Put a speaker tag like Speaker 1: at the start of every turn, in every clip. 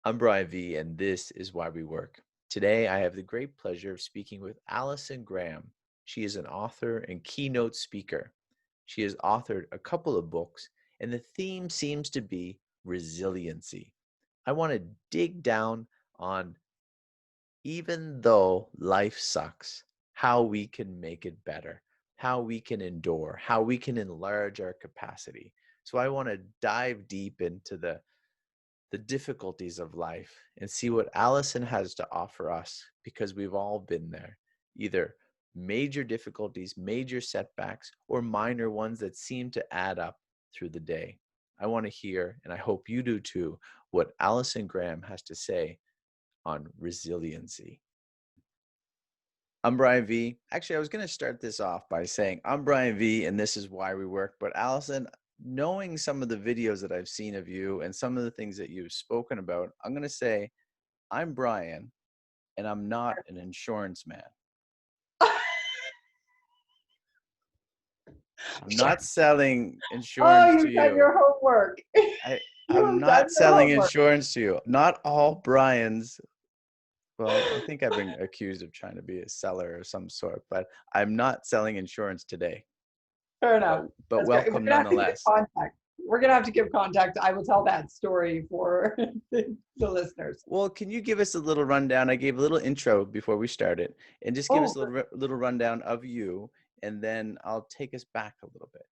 Speaker 1: I'm Brian V, and this is Why We Work. Today, I have the great pleasure of speaking with Allison Graham. She is an author and keynote speaker. She has authored a couple of books, and the theme seems to be resiliency. I want to dig down on, even though life sucks, how we can make it better, how we can endure, how we can enlarge our capacity. So I want to dive deep into the difficulties of life and see what Allison has to offer us, because we've all been there, either major difficulties, major setbacks, or minor ones that seem to add up through the day. I want to hear, and I hope you do too, what Allison Graham has to say on resiliency. I'm Brian V. Actually, I was going to start this off by saying I'm Brian V, and this is Why We Work. But Allison, knowing some of the videos that I've seen of you and some of the things that you've spoken about, I'm going to say I'm Brian, and I'm not an insurance man. I'm not selling
Speaker 2: Oh,
Speaker 1: insurance to
Speaker 2: you've done
Speaker 1: you.
Speaker 2: your homework.
Speaker 1: I,
Speaker 2: You
Speaker 1: I'm
Speaker 2: have done
Speaker 1: not
Speaker 2: your
Speaker 1: selling
Speaker 2: homework.
Speaker 1: insurance to you. Not all Brian's. Well, I think I've been accused of trying to be a seller of some sort, but I'm not selling insurance today.
Speaker 2: Fair
Speaker 1: But,
Speaker 2: enough.
Speaker 1: but
Speaker 2: That's great. We're
Speaker 1: welcome
Speaker 2: gonna have to give
Speaker 1: nonetheless.
Speaker 2: contact. We're gonna have to give contact. I will tell that story for the listeners.
Speaker 1: Well, can you give us a little rundown? I gave a little intro before we started, and just give
Speaker 2: Oh,
Speaker 1: us a little rundown of you, and then I'll take us back a little bit.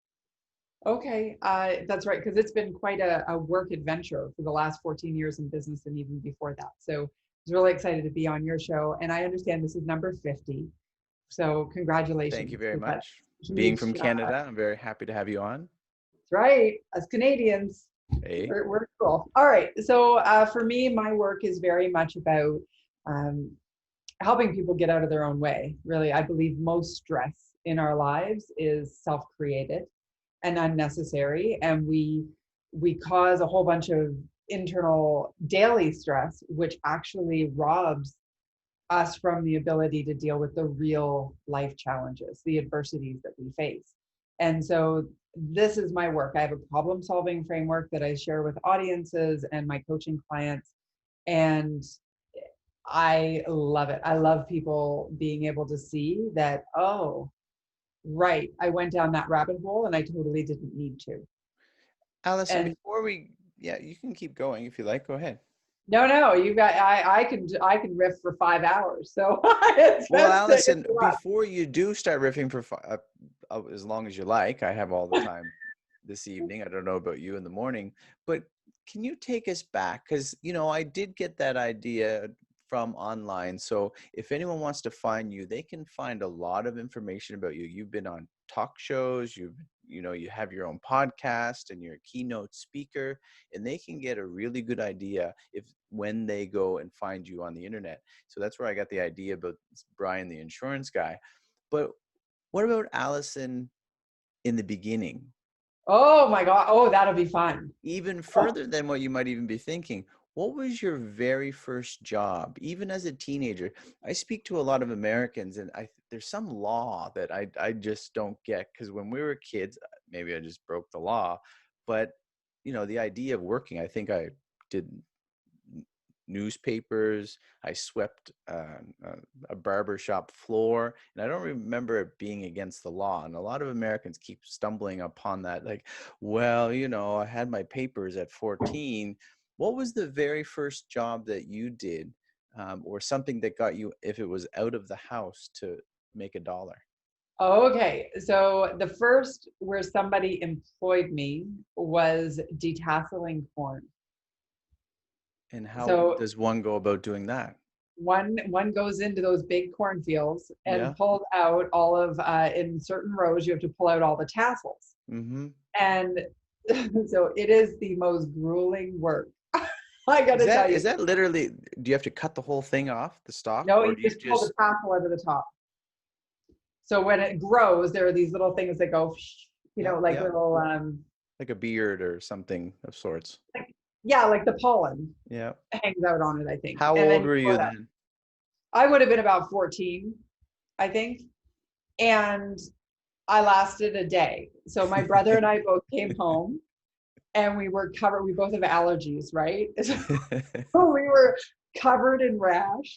Speaker 2: okay. That's right, because it's been quite a work adventure for the last 14 years in business and even before that. So I was really excited to be on your show, and I understand this is number 50. So
Speaker 1: Thank you
Speaker 2: congratulations,
Speaker 1: very
Speaker 2: because that's
Speaker 1: much. Being
Speaker 2: huge.
Speaker 1: from Canada, I'm very happy to have you on.
Speaker 2: That's right. As Canadians,
Speaker 1: Hey,
Speaker 2: we're cool. All right. So for me, my work is very much about um, helping people get out of their own way. Really, I believe most stress in our lives is self-created and unnecessary, and we cause a whole bunch of internal daily stress, which actually robs us from the ability to deal with the real life challenges, the adversities that we face. And so this is my work. I have a problem solving framework that I share with audiences and my coaching clients. And I love it. I love people being able to see that, oh, right, I went down that rabbit hole and I totally didn't need to.
Speaker 1: Allison,
Speaker 2: And
Speaker 1: before yeah, you can keep going if you like. Go ahead.
Speaker 2: no, you got, I can riff for 5 hours. So it's
Speaker 1: Well,
Speaker 2: best to
Speaker 1: Allison,
Speaker 2: interrupt.
Speaker 1: before you do start riffing for as long as you like, I have all the time this evening. I don't know about you in the morning, but can you take us back? Because, I did get that idea from online. So if anyone wants to find you, they can find a lot of information about you. You've been on talk shows, you have your own podcast and you're a keynote speaker, and they can get a really good idea when they go and find you on the internet. So that's where I got the idea about Brian, the insurance guy. But what about Allison in the beginning?
Speaker 2: Oh my God. Oh, that'll be fun.
Speaker 1: Even
Speaker 2: Oh,
Speaker 1: further than what you might even be thinking. What was your very first job, even as a teenager? I speak to a lot of Americans, and there's some law that I just don't get, because when we were kids, maybe I just broke the law, but the idea of working, I think I did newspapers. I swept a barber shop floor, and I don't remember it being against the law. And a lot of Americans keep stumbling upon that, like, well, I had my papers at 14. What was the very first job that you did, or something that got you, if it was out of the house, to make $1?
Speaker 2: okay. So the first where somebody employed me was detasseling corn.
Speaker 1: And how
Speaker 2: So
Speaker 1: does one go about doing that?
Speaker 2: one goes into those big cornfields
Speaker 1: Yeah.
Speaker 2: and pulls out all of in certain rows, you have to pull out all the tassels.
Speaker 1: Mm-hmm.
Speaker 2: And so it is the most grueling work. I
Speaker 1: Is
Speaker 2: gotta
Speaker 1: that
Speaker 2: tell you.
Speaker 1: is that literally? Do you have to cut the whole thing off the stalk,
Speaker 2: No,
Speaker 1: or
Speaker 2: you
Speaker 1: do you
Speaker 2: just pull the
Speaker 1: just
Speaker 2: tassel out of the top. So when it grows, there are these little things that go,
Speaker 1: yeah,
Speaker 2: like
Speaker 1: yeah,
Speaker 2: little
Speaker 1: like a beard or something of sorts?
Speaker 2: like, yeah, like the pollen
Speaker 1: Yeah.
Speaker 2: hangs out on it, I think.
Speaker 1: How
Speaker 2: And then
Speaker 1: old
Speaker 2: you
Speaker 1: were
Speaker 2: pull
Speaker 1: you
Speaker 2: it out.
Speaker 1: then?
Speaker 2: I would have been about 14, I think. And I lasted a day. So my brother and I both came home and we were covered. We both have allergies, right? So we were covered in rash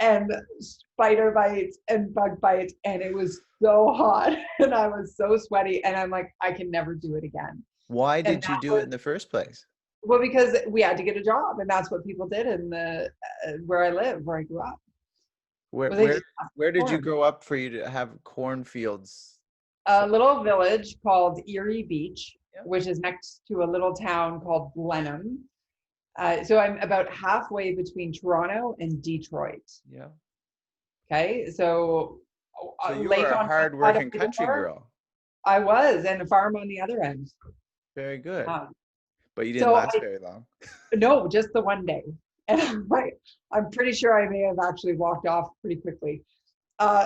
Speaker 2: and spider bites and bug bites, and it was so hot and I was so sweaty, and I'm like, I can never do it again.
Speaker 1: Why
Speaker 2: And
Speaker 1: did you
Speaker 2: that
Speaker 1: do it
Speaker 2: was,
Speaker 1: in the first place?
Speaker 2: well, because we had to get a job, and that's what people did in the where I live, where I grew up.
Speaker 1: Where
Speaker 2: Well, they
Speaker 1: where
Speaker 2: just passed
Speaker 1: where did you
Speaker 2: corn.
Speaker 1: grow up for you to have cornfields? So
Speaker 2: A little village called Erie Beach,
Speaker 1: yeah,
Speaker 2: which is next to a little town called Blenheim. So I'm about halfway between Toronto and Detroit.
Speaker 1: yeah.
Speaker 2: Okay, so
Speaker 1: So you were
Speaker 2: lake
Speaker 1: a
Speaker 2: on one side of
Speaker 1: hard-working
Speaker 2: the
Speaker 1: country
Speaker 2: door,
Speaker 1: girl.
Speaker 2: I was, and a farm on the other end.
Speaker 1: Very good.
Speaker 2: Um,
Speaker 1: But you didn't
Speaker 2: so
Speaker 1: last very long.
Speaker 2: no, just the one day, and I'm pretty sure I may have actually walked off pretty quickly. Uh,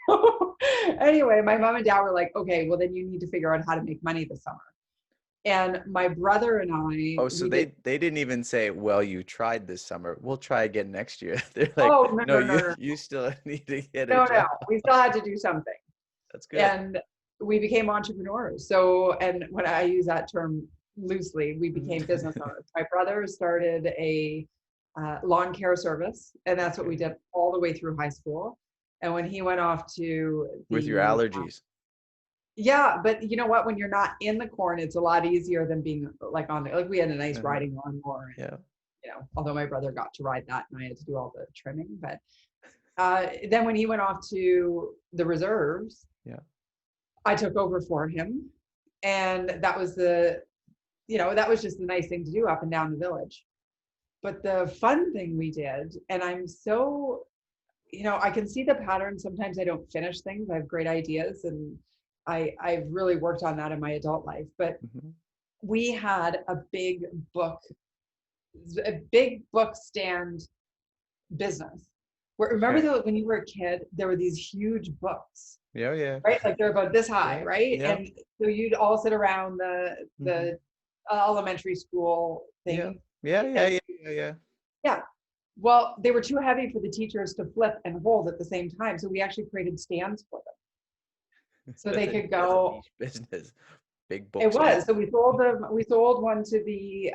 Speaker 2: so anyway, my mom and dad were like, "Okay, well then you need to figure out how to make money this summer." And my brother and I,
Speaker 1: Oh, so
Speaker 2: we
Speaker 1: they
Speaker 2: did.
Speaker 1: they didn't even say, "Well, you tried this summer. We'll try again next year." They're like,
Speaker 2: Oh, no,
Speaker 1: "No,
Speaker 2: no, no,
Speaker 1: you
Speaker 2: no,
Speaker 1: you still need to get a
Speaker 2: no, no.
Speaker 1: job."
Speaker 2: We still had to do something.
Speaker 1: That's good.
Speaker 2: And we became entrepreneurs. So, and when I use that term loosely, we became
Speaker 1: Mhm.
Speaker 2: business owners. My brother started a lawn care service, and that's what we
Speaker 1: Okay.
Speaker 2: did all the way through high school. And when he went off to
Speaker 1: With your
Speaker 2: the,
Speaker 1: allergies.
Speaker 2: yeah, but you know what? When you're not in the corn, it's a lot easier than being like on the, like we had a nice
Speaker 1: Uh-huh.
Speaker 2: riding lawnmower, and
Speaker 1: Yeah.
Speaker 2: although my brother got to ride that and I had to do all the trimming, but then when he went off to the reserves,
Speaker 1: Yeah.
Speaker 2: I took over for him. And that was that was just a nice thing to do up and down the village. But the fun thing we did, and I'm so, I can see the pattern. Sometimes I don't finish things. I have great ideas, and I've really worked on that in my adult life. But
Speaker 1: Mhm.
Speaker 2: we had book, a big book stand business. Where, remember
Speaker 1: Okay.
Speaker 2: when you were a kid, there were these huge books,
Speaker 1: Yeah, yeah.
Speaker 2: right? Like they're about this high,
Speaker 1: Yeah.
Speaker 2: right?
Speaker 1: Yeah.
Speaker 2: And so you'd all sit around
Speaker 1: Mhm.
Speaker 2: the elementary school
Speaker 1: Yeah.
Speaker 2: thing.
Speaker 1: Yeah, yeah,
Speaker 2: And
Speaker 1: yeah, yeah, yeah.
Speaker 2: yeah, well, they were too heavy for the teachers to flip and hold at the same time. So we actually created stands for them. So they could
Speaker 1: That's a
Speaker 2: go.
Speaker 1: niche business. Big
Speaker 2: It
Speaker 1: book stand.
Speaker 2: was. So we sold one to the,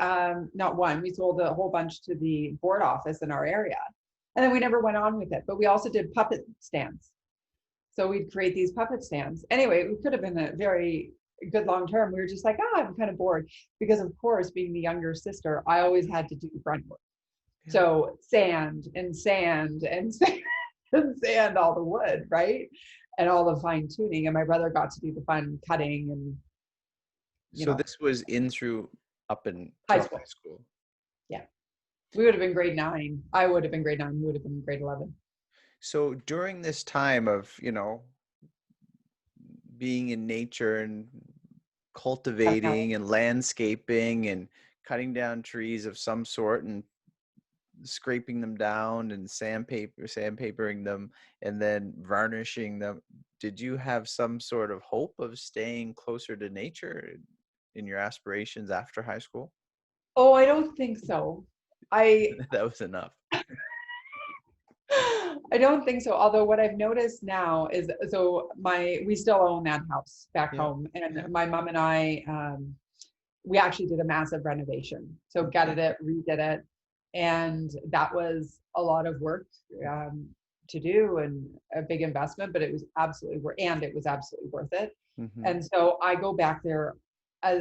Speaker 2: not one, we sold a whole bunch to the board office in our area. And then we never went on with it. But we also did puppet stands. So we'd create these puppet stands. Anyway, it could have been a very good long term. We were just like, I'm kind of bored. Because of course, being the younger sister, I always had to do grunt work.
Speaker 1: Yeah.
Speaker 2: So sand and sand and sand and sand all the wood, right? And all the fine tuning. And my brother got to do the fun cutting and,
Speaker 1: So this was in through up
Speaker 2: high
Speaker 1: until
Speaker 2: school.
Speaker 1: high school.
Speaker 2: Yeah. We would have been grade 9. I would have been grade 9. He would have been grade 11.
Speaker 1: So during this time of, being in nature and cultivating and landscaping and cutting down trees of some sort and scraping them down and sandpapering them and then varnishing them, did you have some sort of hope of staying closer to nature in your aspirations after high school?
Speaker 2: Oh, I don't think so. I
Speaker 1: That was enough.
Speaker 2: I don't think so. Although what I've noticed now is, so we still own that house back
Speaker 1: Yeah.
Speaker 2: home, and
Speaker 1: Yeah.
Speaker 2: my mom and I, we actually did a massive renovation. So
Speaker 1: Okay.
Speaker 2: gutted it, redid it, and that was a lot of work to do and a big investment, but it was absolutely worth it.
Speaker 1: Mm-hmm.
Speaker 2: And so I go back there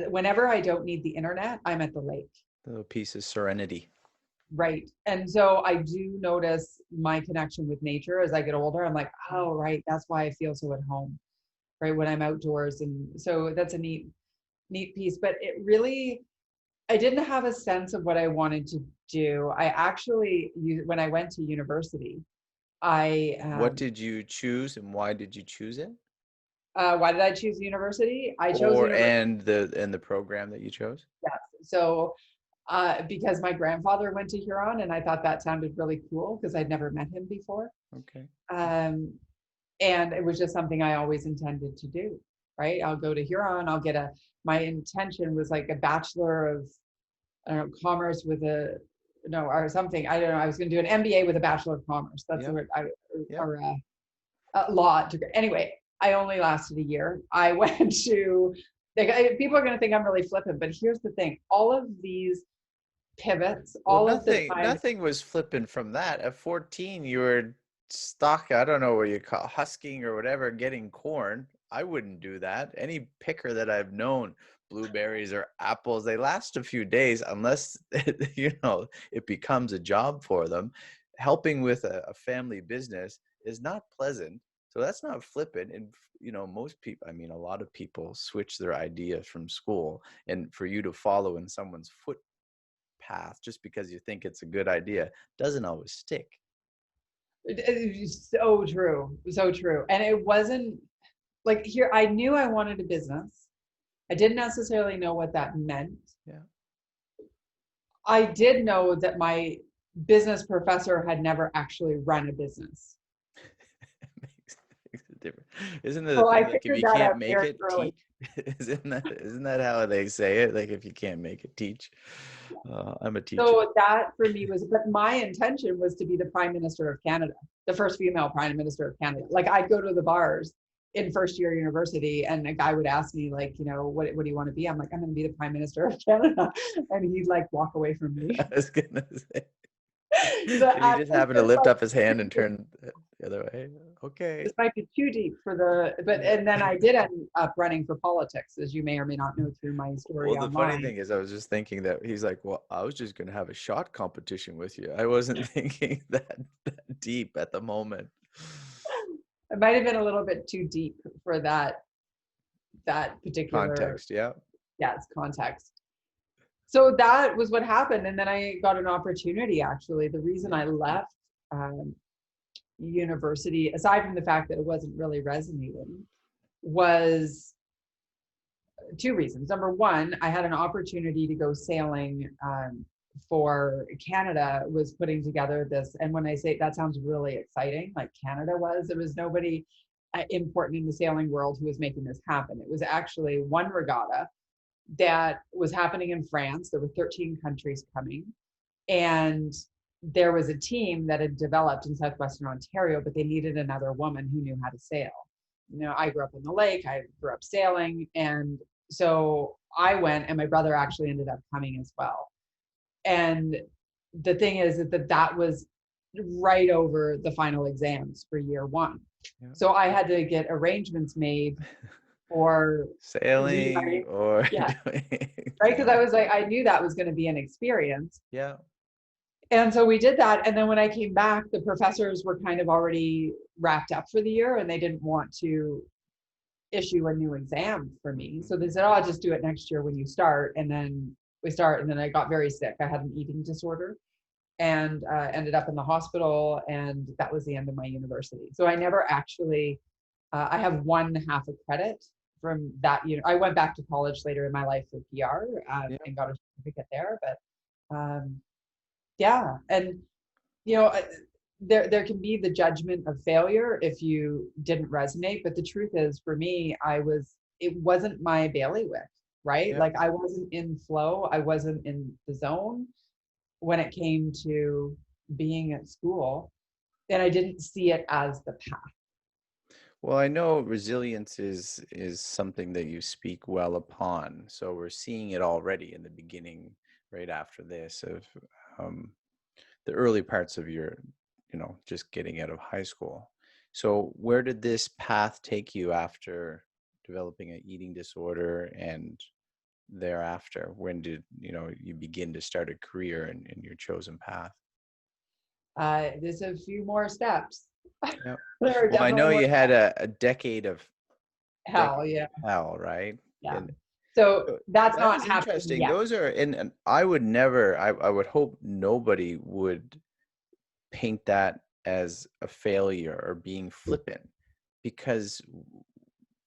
Speaker 2: whenever I don't need the internet. I'm at the lake.
Speaker 1: The little piece of serenity.
Speaker 2: Right. And so I do notice my connection with nature as I get older. I'm like, oh, right. That's why I feel so at home, right? When I'm outdoors. And so that's a neat piece. But it really, I didn't have a sense of what I wanted to do. I actually, when I went to university,
Speaker 1: What did you choose and why did you choose it?
Speaker 2: why did I choose university? I chose
Speaker 1: Or
Speaker 2: university.
Speaker 1: and the program that you chose?
Speaker 2: Yes. So because my grandfather went to Huron, and I thought that sounded really cool because I'd never met him before.
Speaker 1: Okay.
Speaker 2: Um, and it was just something I always intended to do, right? I'll go to Huron, my intention was like a bachelor of, I don't know, commerce with no, or something. I don't know. I was going to do an MBA with a bachelor of commerce. That's
Speaker 1: Yeah.
Speaker 2: what
Speaker 1: Yeah.
Speaker 2: or a law degree. Anyway, I only lasted a year. I went to Like people are going to think I'm really flippant, but here's the thing: all of these pivots,
Speaker 1: Well,
Speaker 2: all of the time.
Speaker 1: nothing was flipping from that. At 14, you were stuck, I don't know what you call husking or whatever, getting corn. I wouldn't do that. Any picker that I've known, blueberries or apples, they last a few days unless it becomes a job for them. Helping with a family business is not pleasant. So that's not flippant. And most people, I mean, a lot of people switch their ideas from school, and for you to follow in someone's foot path just because you think it's a good idea doesn't always stick.
Speaker 2: It's so true, so true. And it wasn't like here. I knew I wanted a business. I didn't necessarily know what that meant.
Speaker 1: Yeah.
Speaker 2: I did know that my business professor had never actually run a business.
Speaker 1: Makes a difference. Isn't it the
Speaker 2: So I
Speaker 1: thing like if
Speaker 2: figured
Speaker 1: you
Speaker 2: that
Speaker 1: can't
Speaker 2: out
Speaker 1: make
Speaker 2: very
Speaker 1: it,
Speaker 2: early.
Speaker 1: teach? Isn't that how they say it? Like if you can't make it, teach. I'm a teacher.
Speaker 2: So that for me was, but my intention was to be the Prime Minister of Canada, the first female Prime Minister of Canada. Like I'd go to the bars in first year university and a guy would ask me like, what do you want to be? I'm like, I'm going to be the Prime Minister of Canada. And he'd like walk away from me.
Speaker 1: I was gonna say.
Speaker 2: So
Speaker 1: Did he just happen to lift up his hand and turn the other way? Okay.
Speaker 2: this might be too deep for and then I did end up running for politics, as you may or may not know through my story
Speaker 1: Well, the funny
Speaker 2: online.
Speaker 1: thing is, I was just thinking that he's like, well, I was just going to have a shot competition with you. I wasn't thinking that deep at the moment.
Speaker 2: It might have been a little bit too deep for that particular,
Speaker 1: Context, yeah.
Speaker 2: yes, context. So that was what happened. And then I got an opportunity, actually. The reason I left university, aside from the fact that it wasn't really resonating, was two reasons. Number one, I had an opportunity to go sailing for Canada was putting together this. And when I say that sounds really exciting, like Canada was, there was nobody important in the sailing world who was making this happen. It was actually one regatta that was happening in France. There were 13 countries coming. And there was a team that had developed in southwestern Ontario, but they needed another woman who knew how to sail. I grew up on the lake, I grew up sailing. And so I went, and my brother actually ended up coming as well. And the thing is that was right over the final exams for year one. Yeah. So I had to get arrangements made for
Speaker 1: sailing or
Speaker 2: yeah, right, because I was like, I knew that was going to be an experience.
Speaker 1: Yeah.
Speaker 2: And so we did that. And then when I came back, the professors were kind of already wrapped up for the year and they didn't want to issue a new exam for me. So they said, oh, I'll just do it next year when you start. And then we start. And then I got very sick. I had an eating disorder and ended up in the hospital. And that was the end of my university. So I never actually, I have 1/2 a credit from that. I went back to college later in my life for PR and got a certificate there. But yeah. And, there can be the judgment of failure if you didn't resonate. But the truth is, for me, it wasn't my bailiwick, right? Yeah. Like I wasn't in flow. I wasn't in the zone when it came to being at school. And I didn't see it as the path.
Speaker 1: Well, I know resilience is something that you speak well upon. So we're seeing it already in the beginning, right after this, of the early parts of your, just getting out of high school. So where did this path take you after developing an eating disorder, and thereafter? When did, you begin to start a career in your chosen path?
Speaker 2: There's a few more steps.
Speaker 1: Yep. Well, I know you had a decade of
Speaker 2: hell, yeah.
Speaker 1: Hell, right?
Speaker 2: Yeah.
Speaker 1: And
Speaker 2: so that's
Speaker 1: that
Speaker 2: not
Speaker 1: is
Speaker 2: happening
Speaker 1: interesting.
Speaker 2: yet.
Speaker 1: Those are, and I would never, I would hope nobody would paint that as a failure or being flippant, because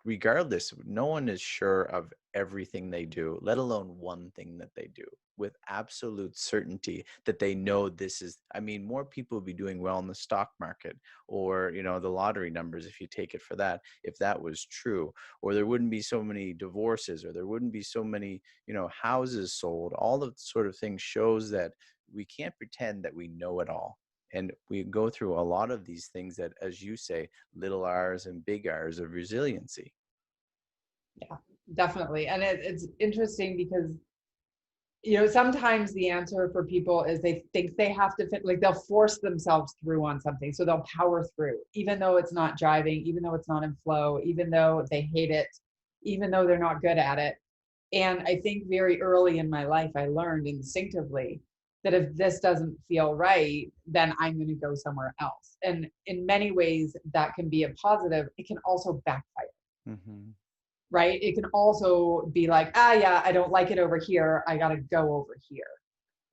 Speaker 1: regardless, no one is sure of everything they do, let alone one thing that they do with absolute certainty that they know this is, I mean, more people would be doing well in the stock market or, the lottery numbers, if you take it for that, if that was true, or there wouldn't be so many divorces, or there wouldn't be so many, houses sold. All of the sort of things shows that we can't pretend that we know it all. And we go through a lot of these things that, as you say, little R's and big R's of resiliency.
Speaker 2: Yeah. Definitely. And it's interesting because, sometimes the answer for people is they think they have to fit, like they'll force themselves through on something. So they'll power through, even though it's not driving, even though it's not in flow, even though they hate it, even though they're not good at it. And I think very early in my life, I learned instinctively that if this doesn't feel right, then I'm going to go somewhere else. And in many ways, that can be a positive. It can also backfire.
Speaker 1: Mm-hmm.
Speaker 2: Right? It can also be like, yeah, I don't like it over here. I got to go over here,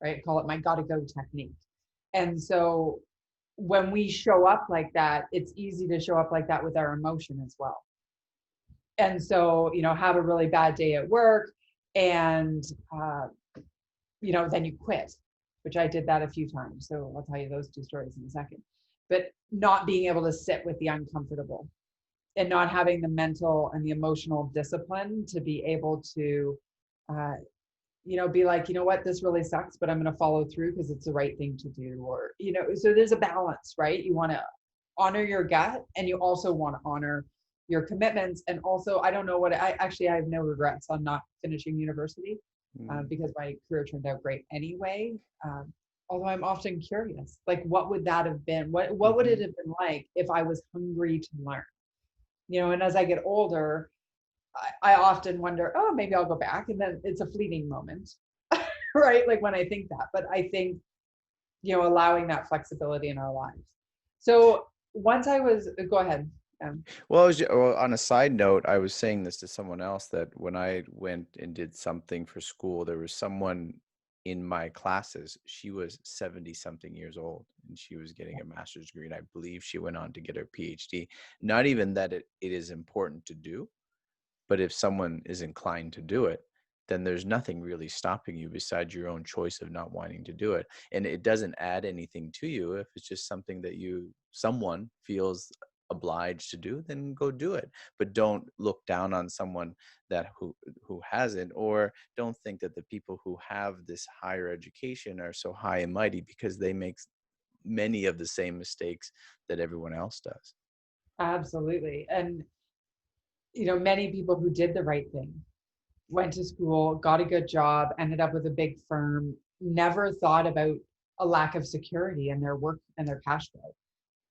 Speaker 2: right? Call it my gotta go technique. And so when we show up like that, it's easy to show up like that with our emotion as well. And so, have a really bad day at work and, then you quit, which I did that a few times. So I'll tell you those two stories in a second. But not being able to sit with the uncomfortable and not having the mental and the emotional discipline to be able to, be like, what, this really sucks, but I'm going to follow through because it's the right thing to do. Or, so there's a balance, right? You want to honor your gut and you also want to honor your commitments. And also, I don't know what I have no regrets on not finishing university because my career turned out great anyway. Although I'm often curious, like, what would that have been? What would it have been like if I was hungry to learn? And as I get older, I often wonder, oh, maybe I'll go back. And then it's a fleeting moment, right? Like when I think that, but I think, allowing that flexibility in our lives. So once go ahead.
Speaker 1: Well, on a side note, I was saying this to someone else that when I went and did something for school, there was someone in my classes. She was 70 something years old and she was getting a master's degree. And I believe she went on to get her PhD. Not even that it is important to do, but if someone is inclined to do it, then there's nothing really stopping you besides your own choice of not wanting to do it. And it doesn't add anything to you. If it's just something that someone feels obliged to do, then go do it. But don't look down on someone who hasn't, or don't think that the people who have this higher education are so high and mighty because they make many of the same mistakes that everyone else does.
Speaker 2: Absolutely. And, many people who did the right thing, went to school, got a good job, ended up with a big firm, never thought about a lack of security in their work and their cash flow.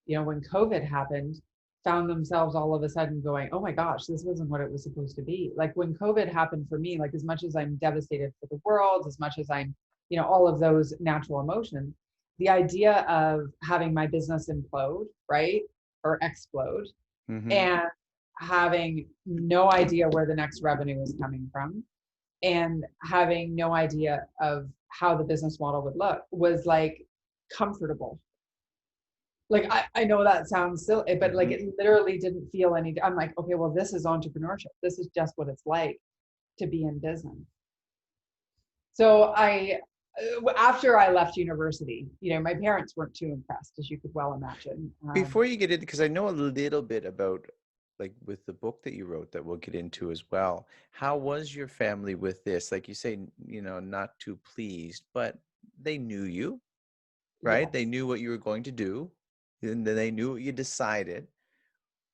Speaker 2: When COVID happened, found themselves all of a sudden going, oh my gosh, this wasn't what it was supposed to be. Like when COVID happened for me, like as much as I'm devastated for the world, as much as I'm, all of those natural emotions, the idea of having my business implode, right? Or explode, and having no idea where the next revenue is coming from and having no idea of how the business model would look was like comfortable. Like, I know that sounds silly, but like it literally didn't feel I'm like, okay, well, this is entrepreneurship. This is just what it's like to be in business. So after I left university, my parents weren't too impressed, as you could well imagine.
Speaker 1: Before you get into, because I know a little bit about, like with the book that you wrote that we'll get into as well, how was your family with this? Like you say, not too pleased, but they knew you, right?
Speaker 2: Yeah.
Speaker 1: They knew what you were going to do, and then they knew what you decided.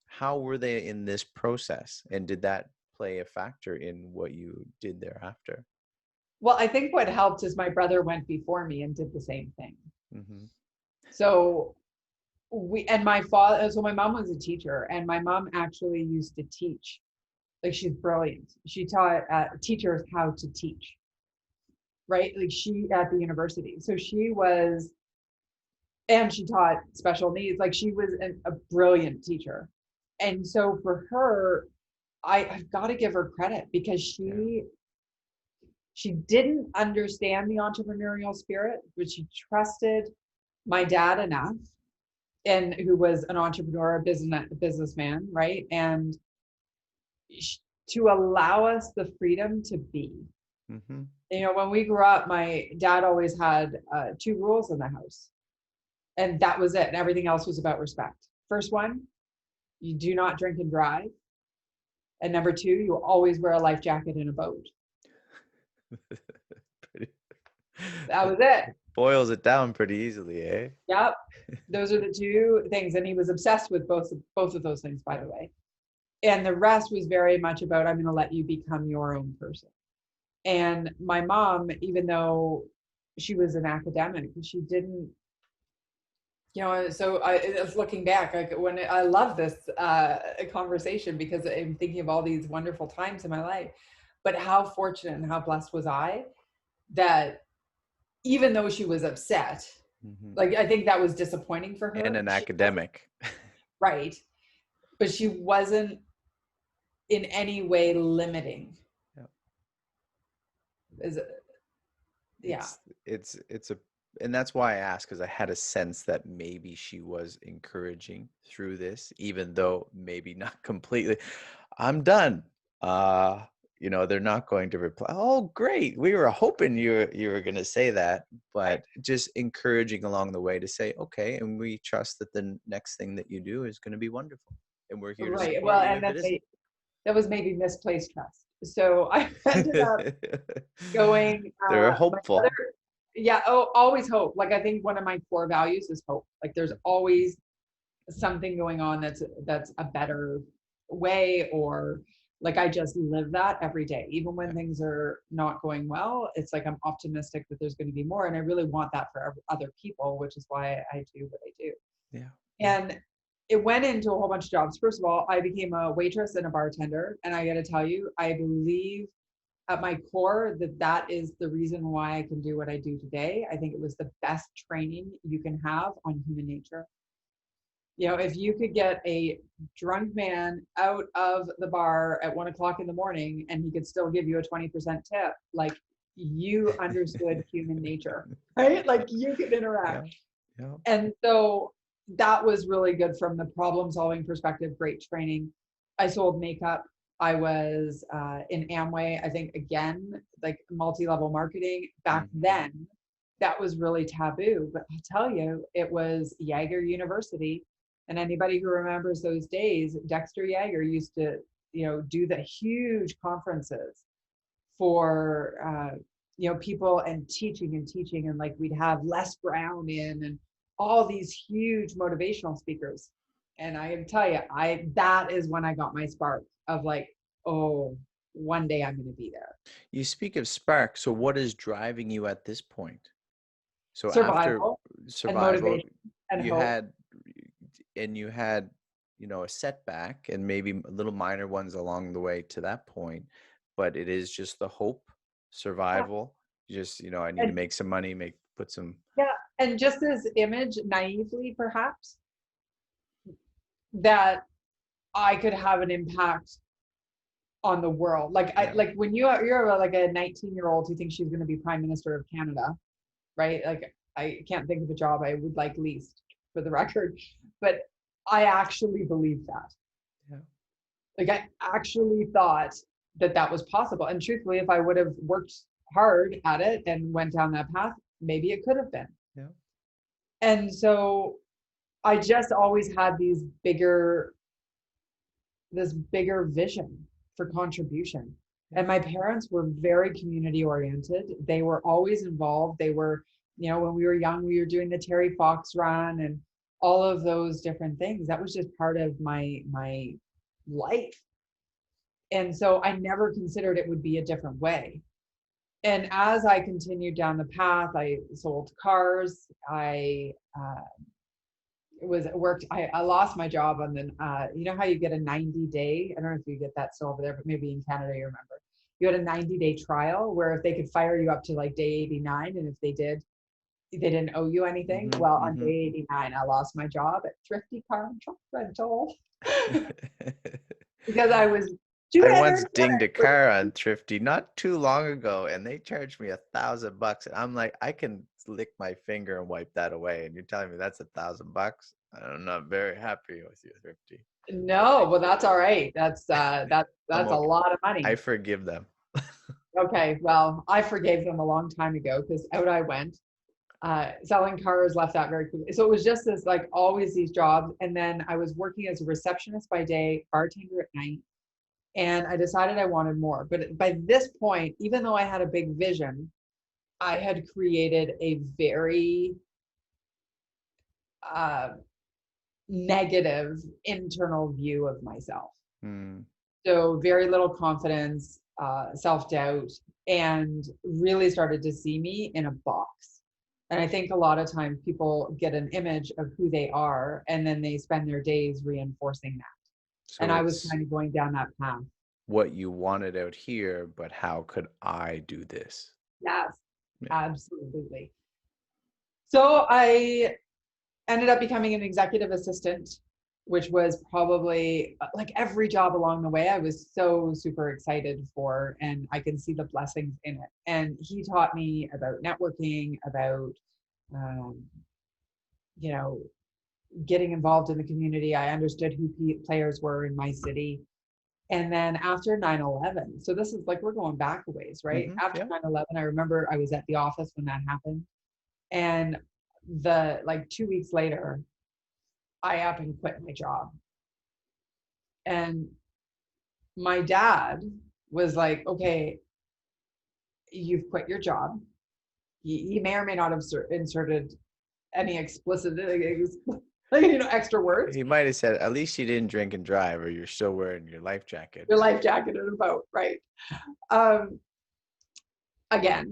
Speaker 1: How were they in this process? And did that play a factor in what you did thereafter?
Speaker 2: Well, I think what helped is my brother went before me and did the same thing.
Speaker 1: Mm-hmm.
Speaker 2: So my father, so my mom was a teacher, and my mom actually used to teach. Like, she's brilliant. She taught teachers how to teach, right? Like, she at the university. So and she taught special needs. Like, she was a brilliant teacher. And so for her, I've got to give her credit because she didn't understand the entrepreneurial spirit, but she trusted my dad enough, and who was an entrepreneur, a businessman, right? And to allow us the freedom to be. When we grew up, my dad always had 2 rules in the house, and that was it. And everything else was about respect. First one, you do not drink and drive. And number 2, you always wear a life jacket in a boat. That was it.
Speaker 1: Boils it down pretty easily, eh?
Speaker 2: Yep. Those are the 2 things. And he was obsessed with both of those things, by the way. And the rest was very much about, I'm going to let you become your own person. And my mom, even though she was an academic, she didn't, so I was looking back, like when I love this conversation, because I'm thinking of all these wonderful times in my life, but how fortunate and how blessed was I that even though she was upset, like I think that was disappointing for her.
Speaker 1: And an academic.
Speaker 2: Right. But she wasn't in any way limiting.
Speaker 1: Yep.
Speaker 2: Is it? Yeah.
Speaker 1: It's a, and that's why I asked, because I had a sense that maybe she was encouraging through this, even though maybe not completely. I'm done. They're not going to reply, oh, great, we were hoping you were going to say that, but just encouraging along the way to say, okay, and we trust that the next thing that you do is going to be wonderful, and we're here to support
Speaker 2: Well,
Speaker 1: you
Speaker 2: and
Speaker 1: if it isn't.
Speaker 2: that was maybe misplaced trust. So I ended up going.
Speaker 1: They're hopeful.
Speaker 2: Always hope. Like I think one of my core values is hope. Like there's always something going on that's a better way, or like I just live that every day. Even when things are not going well, it's like I'm optimistic that there's going to be more, and I really want that for other people, which is why I do what I do.
Speaker 1: Yeah.
Speaker 2: And it went into a whole bunch of jobs. First of all, I became a waitress and a bartender, and I got to tell you, I believe at my core that is the reason why I can do what I do today. I think it was the best training you can have on human nature. If you could get a drunk man out of the bar at 1:00 in the morning and he could still give you a 20% tip, like you understood human nature, right? Like you could interact.
Speaker 1: Yeah.
Speaker 2: And so that was really good from the problem solving perspective, great training. I sold makeup. I was in Amway, I think, again, like multi-level marketing. Back then, that was really taboo. But I'll tell you, it was Yager University. And anybody who remembers those days, Dexter Yager used to, do the huge conferences for, people and teaching. And like we'd have Les Brown in and all these huge motivational speakers. And I can tell you, that is when I got my spark of like, oh, one day I'm going to be there.
Speaker 1: You speak of spark. So what is driving you at this point? So
Speaker 2: Survival
Speaker 1: after survival,
Speaker 2: and motivation and
Speaker 1: you
Speaker 2: hope.
Speaker 1: had, a setback and maybe little minor ones along the way to that point, but it is just the hope, survival, just, I need to make some money, put some.
Speaker 2: Yeah. And just this image naively, perhaps, that I could have an impact on the world. Like like when you're like a 19-year-old who thinks she's going to be Prime Minister of Canada, right? Like I can't think of a job I would like least, for the record, but I actually believe that.
Speaker 1: Yeah.
Speaker 2: Like I actually thought that was possible. And truthfully, if I would have worked hard at it and went down that path, maybe it could have been.
Speaker 1: Yeah.
Speaker 2: And so I just always had this bigger vision for contribution. And my parents were very community oriented. They were always involved. They were, when we were young, we were doing the Terry Fox run and all of those different things. That was just part of my life. And so I never considered it would be a different way. And as I continued down the path, I sold cars. I lost my job on the, how you get a 90-day, I don't know if you get that still over there, but maybe in Canada you remember. You had a 90-day trial where if they could fire you up to like day 89, and if they didn't owe you anything. Well, on day 89, I lost my job at Thrifty Car and Truck Rental because I was
Speaker 1: I once dinged a car on Thrifty not too long ago, and they charged me $1,000. And I'm like, I can lick my finger and wipe that away. And you're telling me that's $1,000? I'm not very happy with you, Thrifty.
Speaker 2: No, well, that's all right. That's a lot of money.
Speaker 1: I forgive them.
Speaker 2: Okay, well, I forgave them a long time ago because out I went. Selling cars, left that very quickly. So it was just this, like, always these jobs. And then I was working as a receptionist by day, bartender at night. And I decided I wanted more. But by this point, even though I had a big vision, I had created a very negative internal view of myself.
Speaker 1: Mm.
Speaker 2: So very little confidence, self-doubt, and really started to see me in a box. And I think a lot of times people get an image of who they are, and then they spend their days reinforcing that. And
Speaker 1: So
Speaker 2: I was
Speaker 1: it's
Speaker 2: kind of going down that path.
Speaker 1: what you wanted out here, but how could I do this?
Speaker 2: Yes,
Speaker 1: Yeah.
Speaker 2: absolutely. So I ended up becoming an executive assistant, which was probably like every job along the way I was so super excited for, and I can see the blessings in it. And he taught me about networking, about um, you know, getting involved in the community. I understood who players were in my city. And then after 9/11, so this is like we're going back a ways, right? After
Speaker 1: Yeah.
Speaker 2: 9/11, I remember I was at the office when that happened. And the like 2 weeks later, I up and quit my job. And my dad was like, okay, you've quit your job. He may or may not have inserted any explicit, extra words.
Speaker 1: He might have said, at least you didn't drink and drive, or you're still wearing your life jacket.
Speaker 2: Your life jacket in a boat, right? Um, again.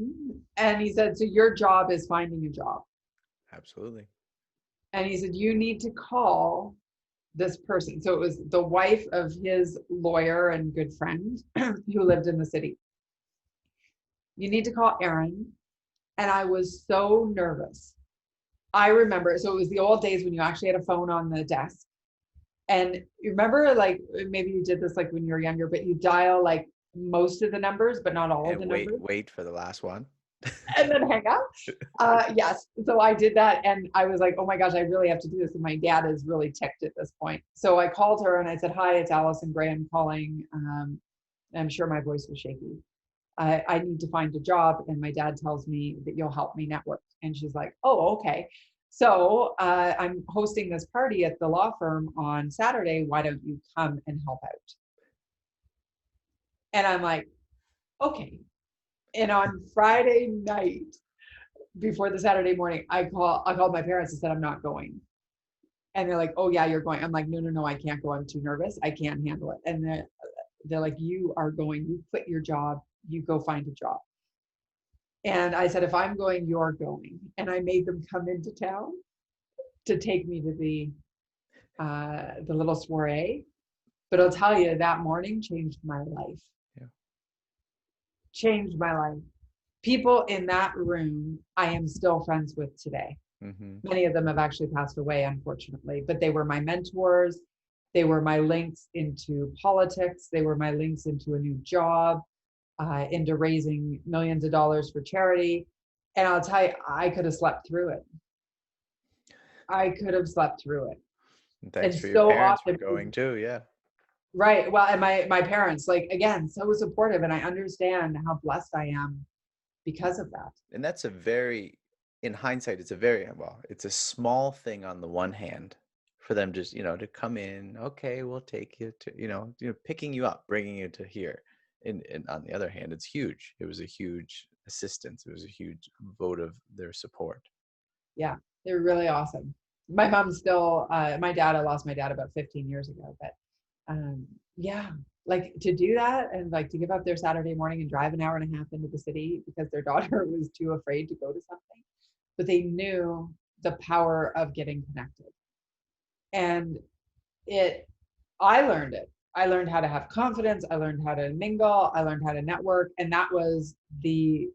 Speaker 2: And he said, so your job is finding a job.
Speaker 1: Absolutely.
Speaker 2: And he said, you need to call this person. So it was the wife of his lawyer and good friend who lived in the city. You need to call Erin. And I was so nervous. I remember, so it was the old days when you actually had a phone on the desk. And you remember, like, maybe you did this like when you were younger, but you dial like most of the numbers, but not all of
Speaker 1: And
Speaker 2: the
Speaker 1: wait,
Speaker 2: numbers,
Speaker 1: wait for the last one.
Speaker 2: and then hang up. Yes. So I did that, and I was like, oh my gosh, I really have to do this. And my dad is really ticked at this point. So I called her and I said, hi, it's Allison Graham calling. I'm sure my voice was shaky. I need to find a job, and my dad tells me that you'll help me network. And she's like, oh, okay. So I'm hosting this party at the law firm on Saturday. Why don't you come and help out? And I'm like, okay. And on Friday night, before the Saturday morning, I called my parents and said, I'm not going. And they're like, oh yeah, you're going. I'm like, no, I can't go. I'm too nervous. I can't handle it. And they're like, you are going. You quit your job. You go find a job. And I said, if I'm going, you're going. And I made them come into town to take me to the little soiree. But I'll tell you, that morning changed my life.
Speaker 1: Yeah.
Speaker 2: Changed my life. People in that room, I am still friends with today.
Speaker 1: Mm-hmm.
Speaker 2: Many of them have actually passed away, unfortunately, but they were my mentors. They were my links into politics. They were my links into a new job, into raising millions of dollars for charity. And I'll tell you, I could have slept through it. I could have slept through it.
Speaker 1: And thanks
Speaker 2: And
Speaker 1: for your
Speaker 2: so
Speaker 1: parents for
Speaker 2: often,
Speaker 1: going too. Yeah.
Speaker 2: right. Well, and my parents, like, again, so supportive. And I understand how blessed I am because of that.
Speaker 1: And that's a very, in hindsight, it's a very, well, it's a small thing on the one hand for them just, to come in, okay, we'll take you to, picking you up, bringing you to here. And on the other hand, it's huge. It was a huge assistance. It was a huge vote of their support.
Speaker 2: Yeah, they're really awesome. My mom's still, my dad, I lost my dad about 15 years ago, but yeah, like to do that and like to give up their Saturday morning and drive an hour and a half into the city because their daughter was too afraid to go to something, but they knew the power of getting connected. And I learned it. I learned how to have confidence. I learned how to mingle. I learned how to network. And that was the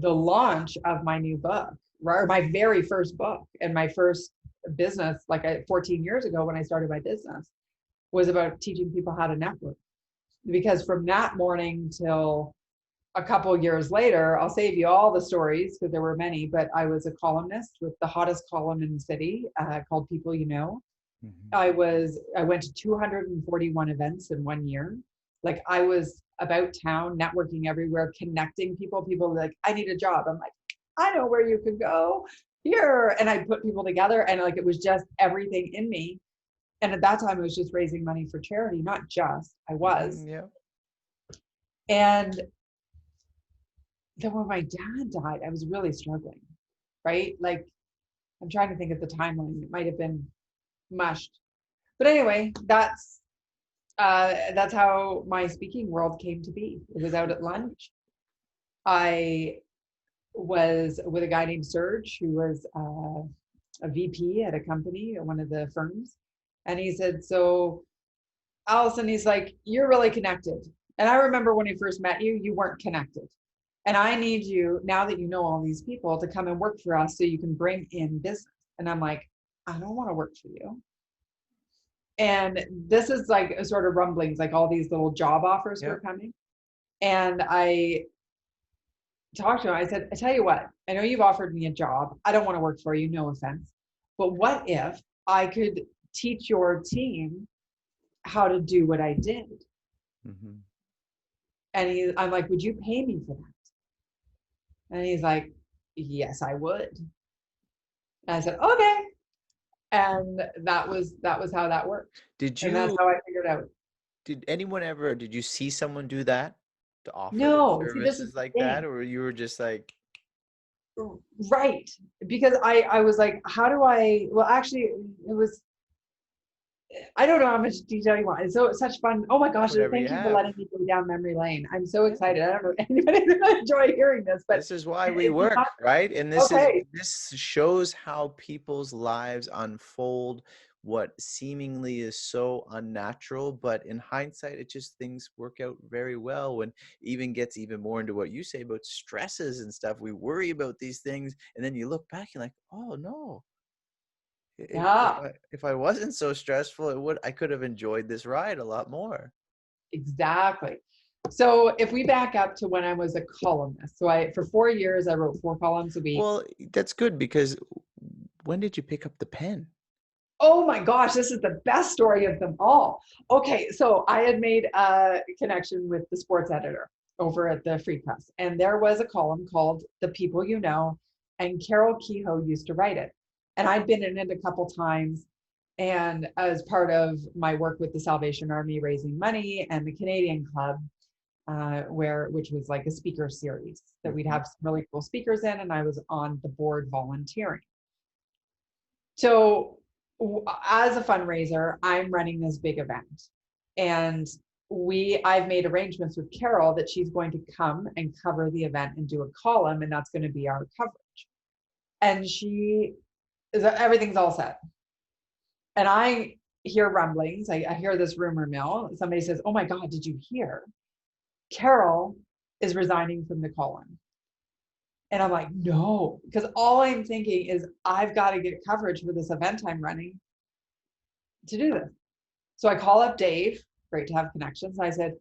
Speaker 2: launch of my new book, or my very first book, and my first business, like 14 years ago when I started my business, was about teaching people how to network. Because from that morning till a couple years later, I'll save you all the stories because there were many, but I was a columnist with the hottest column in the city, called People You Know.
Speaker 1: Mm-hmm.
Speaker 2: I went to 241 events in 1 year. Like I was about town, networking everywhere, connecting people. People like, I need a job. I'm like, I know where you could go here. And I put people together, and like, it was just everything in me. And at that time, I was just raising money for charity, not just, I was.
Speaker 1: Yeah.
Speaker 2: And then when my dad died, I was really struggling, right? Like, I'm trying to think of the timeline. It might have been mushed. But anyway, that's That's how my speaking world came to be. It was out at lunch. I was with a guy named Serge, who was a VP at a company, at one of the firms. And he said, so Allison, he's like, you're really connected. And I remember when I first met you, you weren't connected. And I need you, now that you know all these people, to come and work for us so you can bring in business. And I'm like, I don't want to work for you. And this is like a sort of rumblings, like all these little job offers were
Speaker 1: Yep.
Speaker 2: coming. And I talked to him. I said, I tell you what, I know you've offered me a job. I don't want to work for you, no offense. But what if I could teach your team how to do what I did?
Speaker 1: Mm-hmm.
Speaker 2: And I'm like, would you pay me for that? And he's like, yes, I would. And I said, okay. And that was how that worked.
Speaker 1: Did
Speaker 2: And that's
Speaker 1: you,
Speaker 2: how I figured out.
Speaker 1: did you see someone do that to offer their
Speaker 2: No, see, this is
Speaker 1: services
Speaker 2: the
Speaker 1: like that?
Speaker 2: thing.
Speaker 1: Or you were just like,
Speaker 2: Right. Because I was like, how do I, well, actually, it was, I don't know how much detail you want. It's so it's such fun. Oh my gosh,
Speaker 1: whatever you
Speaker 2: thank you for
Speaker 1: have?
Speaker 2: letting me go down memory lane. I'm so
Speaker 1: Yeah.
Speaker 2: excited. I don't know if anybody's gonna enjoy hearing this, but
Speaker 1: This is why we
Speaker 2: it's
Speaker 1: work,
Speaker 2: not
Speaker 1: right? And
Speaker 2: okay.
Speaker 1: this shows how people's lives unfold, what seemingly is so unnatural, but in hindsight, it just things work out very well. When even gets even more into what you say about stresses and stuff, we worry about these things, and then you look back, you're like, oh no,
Speaker 2: Yeah,
Speaker 1: if I wasn't so stressful, I could have enjoyed this ride a lot more.
Speaker 2: exactly. So if we back up to when I was a columnist, so I for 4 years I wrote 4 columns a week.
Speaker 1: Well, that's good because when did you pick up the pen?
Speaker 2: Oh my gosh, this is the best story of them all. Okay, so I had made a connection with the sports editor over at the Free Press, and there was a column called The People You Know, and Carol Kehoe used to write it. And I'd been in it a couple times, and as part of my work with the Salvation Army raising money and the Canadian Club, which was like a speaker series that we'd
Speaker 1: Mhm.
Speaker 2: have some really cool speakers in, and I was on the board volunteering. So as a fundraiser, I'm running this big event, and I've made arrangements with Carol that she's going to come and cover the event and do a column, and that's going to be our coverage. And everything's all set. And I hear rumblings. I hear this rumor mill. Somebody says, "Oh my God, did you hear? Carol is resigning from the column." And I'm like, no, because all I'm thinking is I've got to get coverage for this event I'm running to do this. So I call up Dave, great to have connections. I said,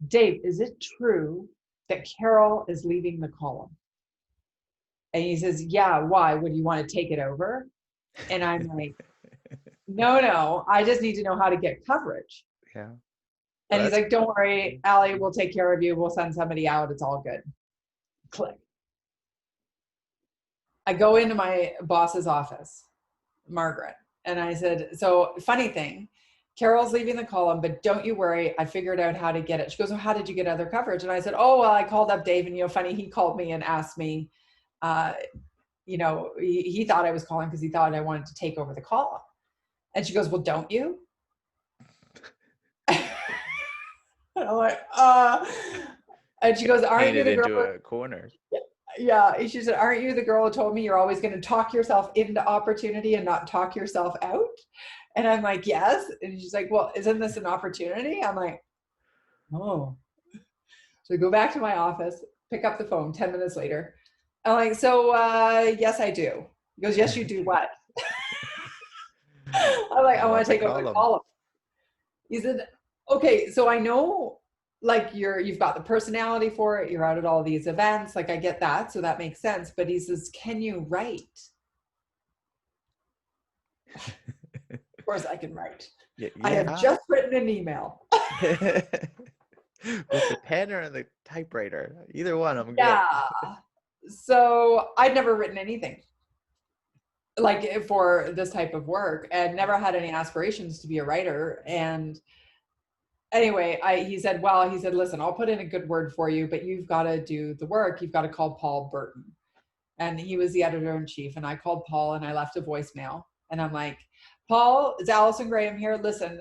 Speaker 2: Dave, is it true that Carol is leaving the column? And he says, yeah, why? Would you want to take it over? And I'm like, no, I just need to know how to get coverage.
Speaker 1: Yeah.
Speaker 2: And
Speaker 1: Well,
Speaker 2: he's
Speaker 1: that's
Speaker 2: like, don't worry, Allie, we'll take care of you. We'll send somebody out. It's all good. Click. I go into my boss's office, Margaret, and I said, so funny thing, Carol's leaving the column, but don't you worry, I figured out how to get it. She goes, well, how did you get other coverage? And I said, oh, well, I called up Dave, and funny, he called me and asked me, he thought I was calling because he thought I wanted to take over the column. And she goes, well, don't you? And I'm like, and she goes, aren't you
Speaker 1: painted
Speaker 2: the
Speaker 1: into
Speaker 2: girl?
Speaker 1: a corner.
Speaker 2: Yeah, she said, aren't you the girl who told me you're always going to talk yourself into opportunity and not talk yourself out? And I'm like, yes. And she's like, well, isn't this an opportunity? I'm like, oh. So I go back to my office, pick up the phone 10 minutes later. I'm like, so yes, I do. He goes, yes, you do what? I'm like,
Speaker 1: I
Speaker 2: I want
Speaker 1: want
Speaker 2: to
Speaker 1: the
Speaker 2: take over the
Speaker 1: column.
Speaker 2: column. He said, okay, so I know like you've got the personality for it. You're out at all these events. Like I get that. So that makes sense. But he says, can you write? Of course I can write. I have
Speaker 1: Yeah.
Speaker 2: just written an email.
Speaker 1: With the pen or the typewriter, either one, I'm good.
Speaker 2: Yeah. So I'd never written anything like for this type of work and never had any aspirations to be a writer. And anyway, he said, listen, I'll put in a good word for you, but you've got to do the work. You've got to call Paul Burton. And he was the editor in chief. And I called Paul and I left a voicemail. And I'm like, Paul, it's Allison Graham here. Listen,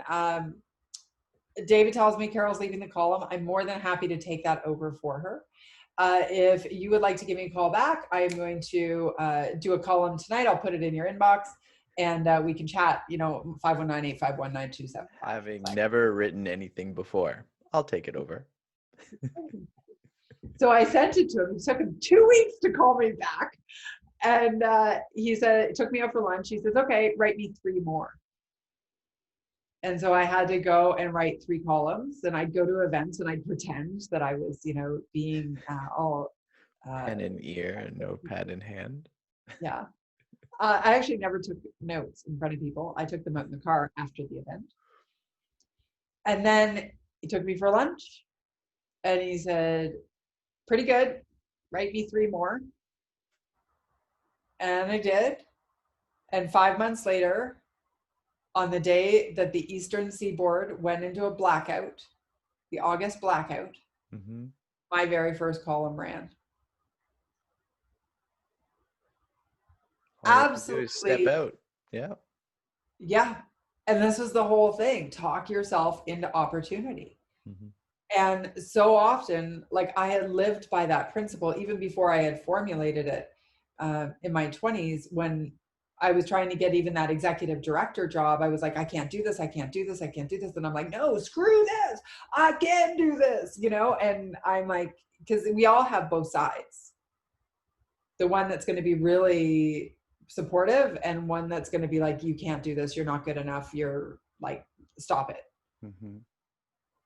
Speaker 2: David tells me Carol's leaving the column. I'm more than happy to take that over for her. If you would like to give me a call back, I am going to do a column tonight. I'll put it in your inbox and we can chat, 519-851-9275.
Speaker 1: Having never written anything before, I'll take it over.
Speaker 2: So I sent it to him. It took him 2 weeks to call me back. And he said, it took me out for lunch. He says, okay, write me 3 more. And so I had to go and write 3 columns, and I'd go to events and I'd pretend that I was, being all.
Speaker 1: Pen in ear and notepad in hand.
Speaker 2: Yeah. I actually never took notes in front of people. I took them out in the car after the event. And then he took me for lunch and he said, pretty good, write me 3 more. And I did. And 5 months later, on the day that the Eastern Seaboard went into a blackout, the August blackout, my very first column ran.
Speaker 1: All you
Speaker 2: Absolutely.
Speaker 1: do is step out. Yeah.
Speaker 2: Yeah. And this was the whole thing. Talk yourself into opportunity. And so often, like, I had lived by that principle even before I had formulated it in my 20s. When I was trying to get even that executive director job, I was like, I can't do this. I can't do this. I can't do this. And I'm like, no, screw this. I can do this, and I'm like, because we all have both sides. The one that's going to be really supportive and one that's going to be like, you can't do this. You're not good enough. You're like, stop it.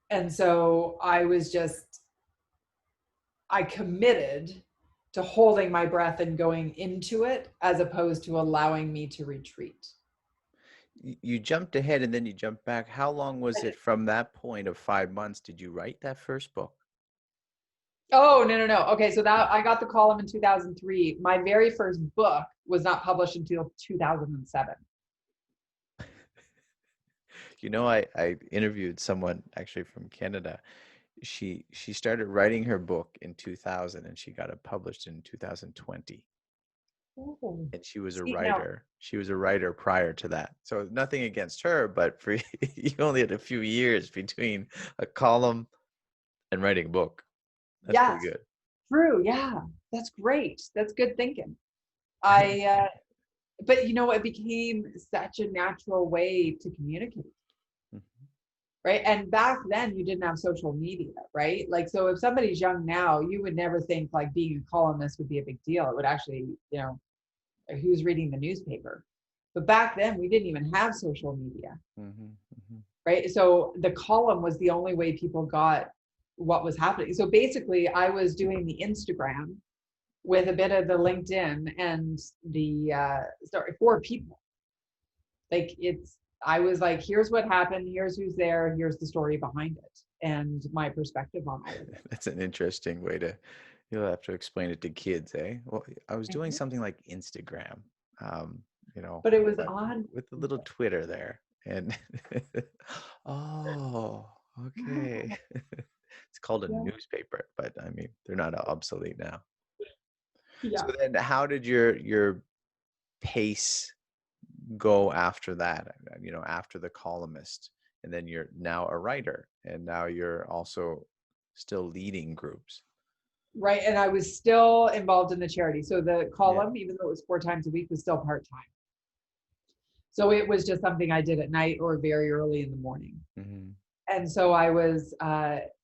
Speaker 2: And so I committed to holding my breath and going into it as opposed to allowing me to retreat.
Speaker 1: You jumped ahead and then you jumped back. How long was it from that point of 5 months did you write that first book?
Speaker 2: Oh, no. Okay, so that I got the column in 2003. My very first book was not published until 2007.
Speaker 1: I interviewed someone actually from Canada. She started writing her book in 2000 and she got it published in 2020.
Speaker 2: Oh.
Speaker 1: And she was a
Speaker 2: See,
Speaker 1: writer. She was a writer prior to that. So nothing against her, but for you only had a few years between a column and writing a book. That's pretty good.
Speaker 2: True. Yeah, that's great. That's good thinking. But it became such a natural way to communicate. Right. And back then you didn't have social media, right? Like, so if somebody's young now, you would never think like being a columnist would be a big deal. It would actually, who's reading the newspaper? But back then we didn't even have social media. Right. So the column was the only way people got what was happening. So basically I was doing the Instagram with a bit of the LinkedIn and the for people. Like, I was like, here's what happened, here's who's there, here's the story behind it, and my perspective on all of it.
Speaker 1: That's an interesting way you'll have to explain it to kids, eh? Well, I was doing something like Instagram,
Speaker 2: but it was on
Speaker 1: with a little Twitter there. And oh, okay. It's called a newspaper, but I mean, they're not obsolete now.
Speaker 2: Yeah.
Speaker 1: So then how did your pace go after that, after the columnist, and then you're now a writer, and now you're also still leading groups?
Speaker 2: Right. And I was still involved in the charity. So the column, even though it was 4 times a week, was still part-time. So it was just something I did at night or very early in the morning. And so I was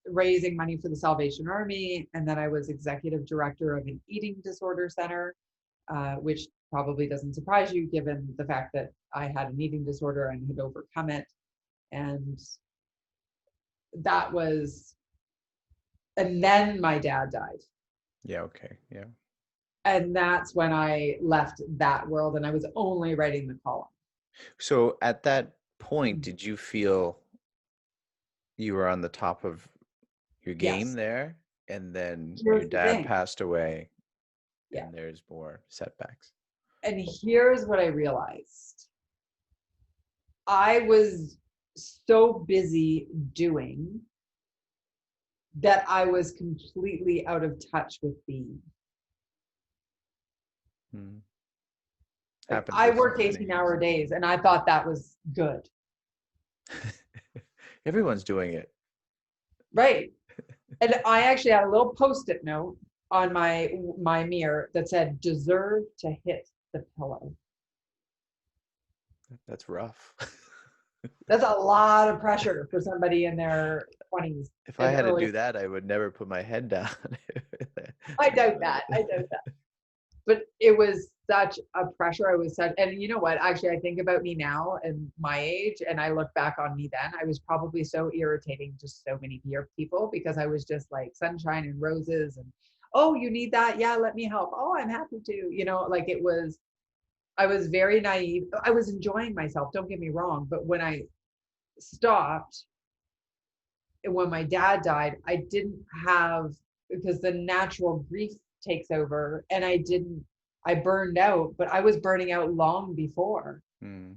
Speaker 2: raising money for the Salvation Army, and then I was executive director of an eating disorder center, which probably doesn't surprise you given the fact that I had an eating disorder and had overcome it. And and then my dad died.
Speaker 1: Yeah. Okay. Yeah.
Speaker 2: And that's when I left that world and I was only writing the column.
Speaker 1: So at that point, did you feel you were on the top of your game there? And then your dad passed away and there's more setbacks.
Speaker 2: And here's what I realized. I was so busy doing that I was completely out of touch with being. Like, I worked 18-hour days and I thought that was good.
Speaker 1: Everyone's doing it.
Speaker 2: Right. And I actually had a little post-it note on my mirror that said, deserve to hit the pillow.
Speaker 1: That's rough.
Speaker 2: That's a lot of pressure for somebody in their 20s
Speaker 1: If I
Speaker 2: and
Speaker 1: had to
Speaker 2: early.
Speaker 1: do that, I would never put my head down.
Speaker 2: I doubt that. I doubt that. But it was such a pressure. I was such, and you know what? Actually, I think about me now and my age, and I look back on me then. I was probably so irritating to so many people because I was just like sunshine and roses and, oh, you need that? Yeah, let me help. Oh, I'm happy to. Like it was, I was very naive. I was enjoying myself, don't get me wrong. But when I stopped, and when my dad died, I didn't have, because the natural grief takes over, and I burned out, but I was burning out long before.
Speaker 1: Mm,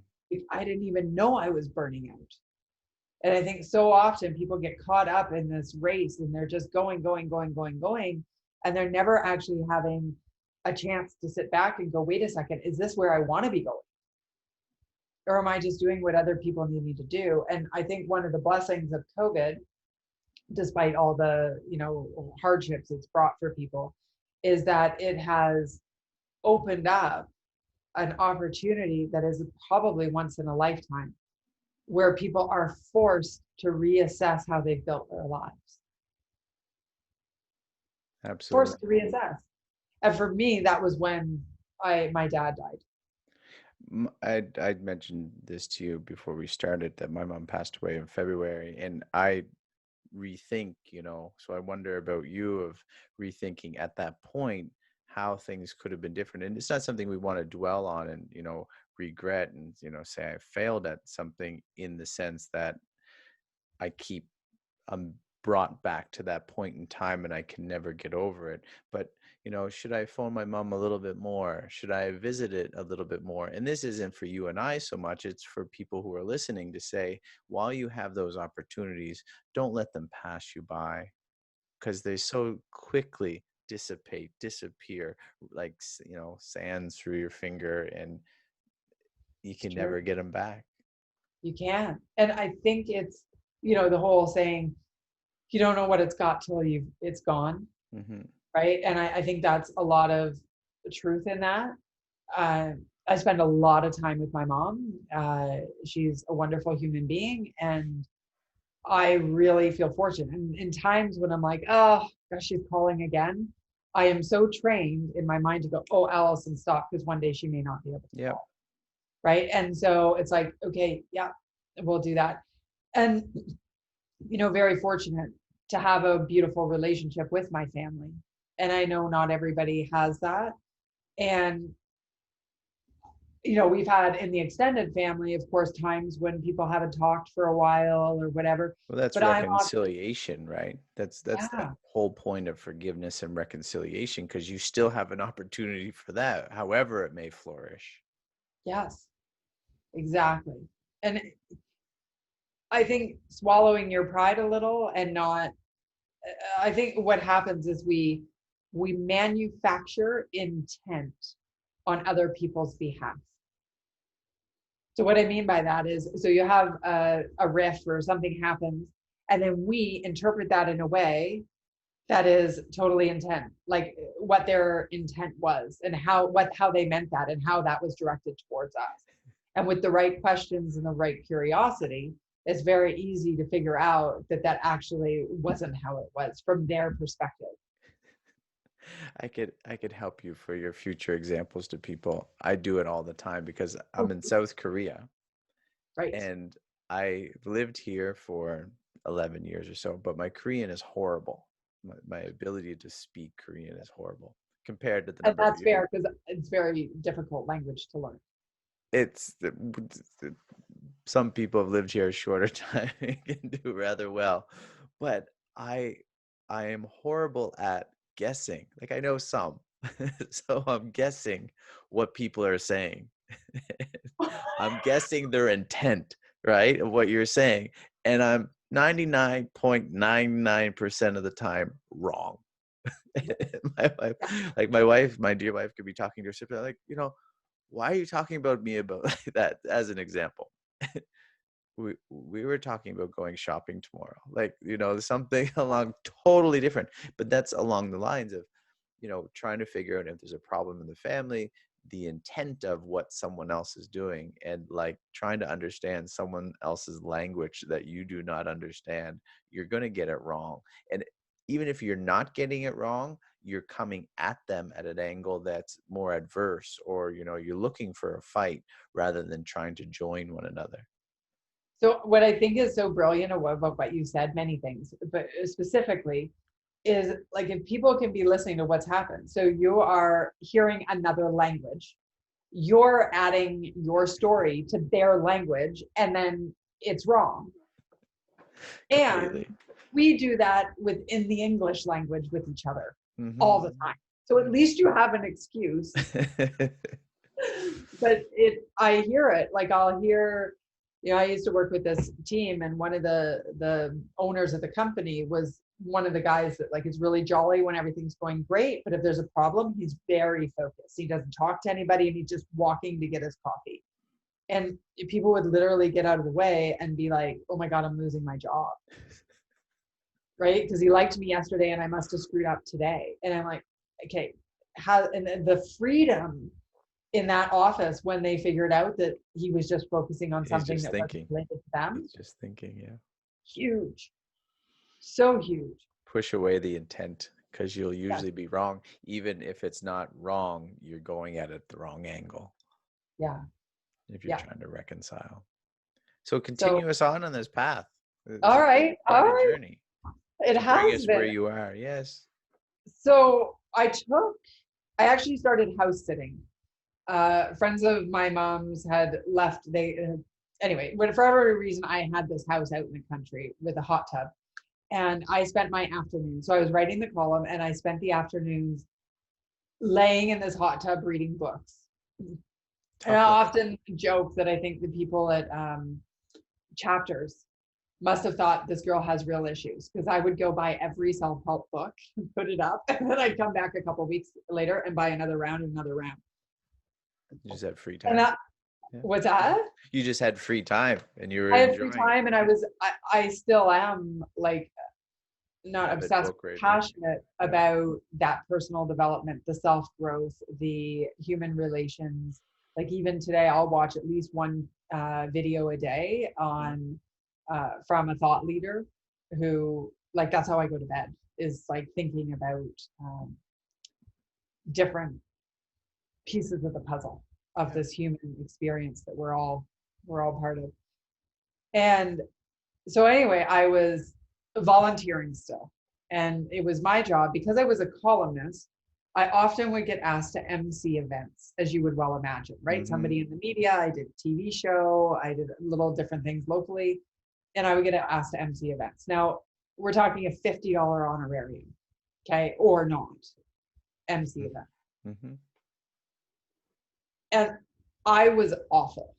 Speaker 2: I didn't even know I was burning out. And I think so often people get caught up in this race and they're just going, going, going, going, going. And they're never actually having a chance to sit back and go, wait a second, is this where I want to be going? Or am I just doing what other people need me to do? And I think one of the blessings of COVID, despite all the hardships it's brought for people, is that it has opened up an opportunity that is probably once in a lifetime, where people are forced to reassess how they've built their lives.
Speaker 1: absolutely.
Speaker 2: Forced to reassess. And for me, that was when my dad died.
Speaker 1: I'd mentioned this to you before we started, that my mom passed away in February, and I rethink, so I wonder about you, of rethinking at that point how things could have been different. And it's not something we want to dwell on and, regret and, say I failed at something, in the sense that I keep, I'm brought back to that point in time and I can never get over it. But, should I phone my mom a little bit more? Should I visit it a little bit more? And this isn't for you and I so much, it's for people who are listening, to say, while you have those opportunities, don't let them pass you by, because they so quickly disappear, like, sands through your finger, and you
Speaker 2: It's
Speaker 1: can
Speaker 2: true.
Speaker 1: never get them back.
Speaker 2: You can. And I think it's, the whole saying, you don't know what it's got till it's gone.
Speaker 1: Hmm.
Speaker 2: Right. And I think that's a lot of truth in that. Uh, I spend a lot of time with my mom. She's a wonderful human being, and I really feel fortunate. And in times when I'm like, oh gosh, she's calling again, I am so trained in my mind to go, oh, Allison, stop, because one day she may not be able to
Speaker 1: Yep.
Speaker 2: call. Right. And so it's like, okay, yeah, we'll do that. And, very fortunate to have a beautiful relationship with my family. And I know not everybody has that. And we've had in the extended family, of course, times when people haven't talked for a while or whatever.
Speaker 1: Well, that's
Speaker 2: But I'm often,
Speaker 1: reconciliation, right? That's the
Speaker 2: yeah,
Speaker 1: whole point of forgiveness and reconciliation, because you still have an opportunity for that, however it may flourish.
Speaker 2: yes, exactly. And I think swallowing your pride a little and not, I think what happens is we manufacture intent on other people's behalf. So what I mean by that is, so you have a riff or something happens, and then we interpret that in a way that is totally intent, like what their intent was and how they meant that and how that was directed towards us. And with the right questions and the right curiosity, it's very easy to figure out that actually wasn't how it was from their perspective.
Speaker 1: I could help you for your future examples to people. I do it all the time because I'm
Speaker 2: Oh,
Speaker 1: in South Korea,
Speaker 2: right.
Speaker 1: and I lived here for 11 years or so, but my Korean is horrible. My ability to speak Korean is horrible compared to the
Speaker 2: And
Speaker 1: number of
Speaker 2: that's
Speaker 1: years.
Speaker 2: fair because it's very difficult language to learn.
Speaker 1: It's some people have lived here a shorter time and can do rather well, but I I am horrible at guessing. Like, I know some, so I'm guessing what people are saying. I'm guessing their intent, right, of what you're saying, and I'm 99.99% of the time wrong. my wife, my dear wife, could be talking to her sister, like, why are you talking about me about that, as an example? we were talking about going shopping tomorrow, like, something along totally different, but that's along the lines of, trying to figure out if there's a problem in the family, the intent of what someone else is doing, and like trying to understand someone else's language that you do not understand. You're going to get it wrong. And even if you're not getting it wrong, you're coming at them at an angle that's more adverse, or, you're looking for a fight rather than trying to join one another.
Speaker 2: So what I think is so brilliant about what you said, many things, but specifically is like if people can be listening to what's happened. So you are hearing another language, you're adding your story to their language, and then it's wrong.
Speaker 1: Completely.
Speaker 2: And we do that within the English language with each other all the
Speaker 1: Mm-hmm.
Speaker 2: time. So at least you have an excuse. But I hear it, like I'll hear, I used to work with this team, and one of the owners of the company was one of the guys that like is really jolly when everything's going great, but if there's a problem, he's very focused. He doesn't talk to anybody, and he's just walking to get his coffee. And people would literally get out of the way and be like, oh my God, I'm losing my job. Right? Because he liked me yesterday and I must have screwed up today. And I'm like, okay, and the freedom in that office when they figured out that he was just focusing on something that wasn't related to them.
Speaker 1: He's just thinking, yeah.
Speaker 2: Huge. So huge.
Speaker 1: Push away the intent, because you'll usually be wrong. Even if it's not wrong, you're going at it the wrong angle.
Speaker 2: Yeah.
Speaker 1: If you're trying to reconcile. So continue us on this path.
Speaker 2: All right.
Speaker 1: Journey.
Speaker 2: It has
Speaker 1: bring us
Speaker 2: been.
Speaker 1: Where you are. Yes.
Speaker 2: So I actually started house sitting. Friends of my mom's had left. Anyway, for whatever reason, I had this house out in the country with a hot tub, and I spent my afternoons. So I was writing the column, and I spent the afternoons laying in this hot tub reading books. And I often joke that I think the people at chapters must have thought this girl has real issues, because I would go buy every self-help book and put it up, and then I'd come back a couple of weeks later and buy another round and another round.
Speaker 1: You just had free time.
Speaker 2: What's that?
Speaker 1: You just had free time, and you were
Speaker 2: I had free time, and I still am like not obsessed, passionate about that personal development, the self-growth, the human relations. Like even today, I'll watch at least one video a day on from a thought leader who, like, that's how I go to bed, is like thinking about different pieces of the puzzle of this human experience that we're all part of. And so anyway, I was volunteering still, and it was my job, because I was a columnist. I often would get asked to MC events, as you would well imagine, right? Mm-hmm. Somebody in the media, I did a TV show, I did little different things locally, and I would get asked to MC events. Now, we're talking a $50 honorarium, okay, or not, MC event. Mm-hmm. And I was awful.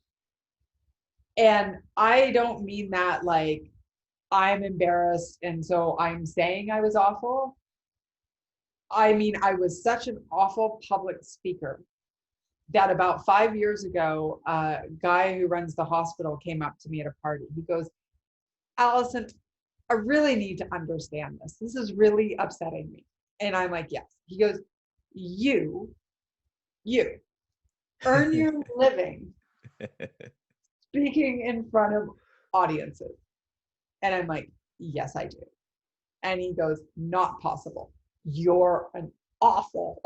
Speaker 2: And I don't mean that like I'm embarrassed and so I'm saying I was awful. I mean, I was such an awful public speaker that about 5 years ago, a guy who runs the hospital came up to me at a party. He goes, Allison, I really need to understand this. This is really upsetting me. And I'm like, yes. He goes, you earn your living speaking in front of audiences. And I'm like, yes, I do. And he goes, not possible. You're an awful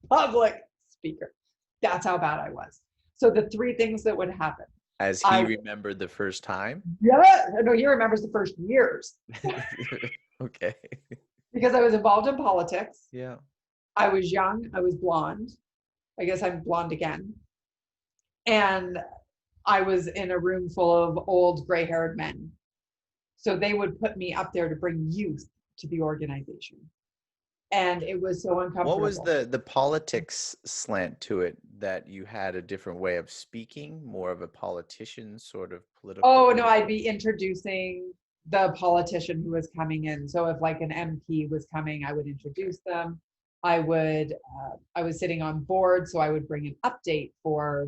Speaker 2: public speaker. That's how bad I was. So the three things that would happen.
Speaker 1: As he remembered the first time?
Speaker 2: Yeah. No, he remembers the first years.
Speaker 1: Okay.
Speaker 2: Because I was involved in politics.
Speaker 1: Yeah.
Speaker 2: I was young. I was blonde. I guess I'm blonde again. And I was in a room full of old gray-haired men. So they would put me up there to bring youth to the organization. And it was so uncomfortable.
Speaker 1: What was the politics slant to it, that you had a different way of speaking, more of a politician sort of political?
Speaker 2: Oh, no, I'd be introducing the politician who was coming in. So if like an MP was coming, I would introduce them. I was sitting on board, so I would bring an update for,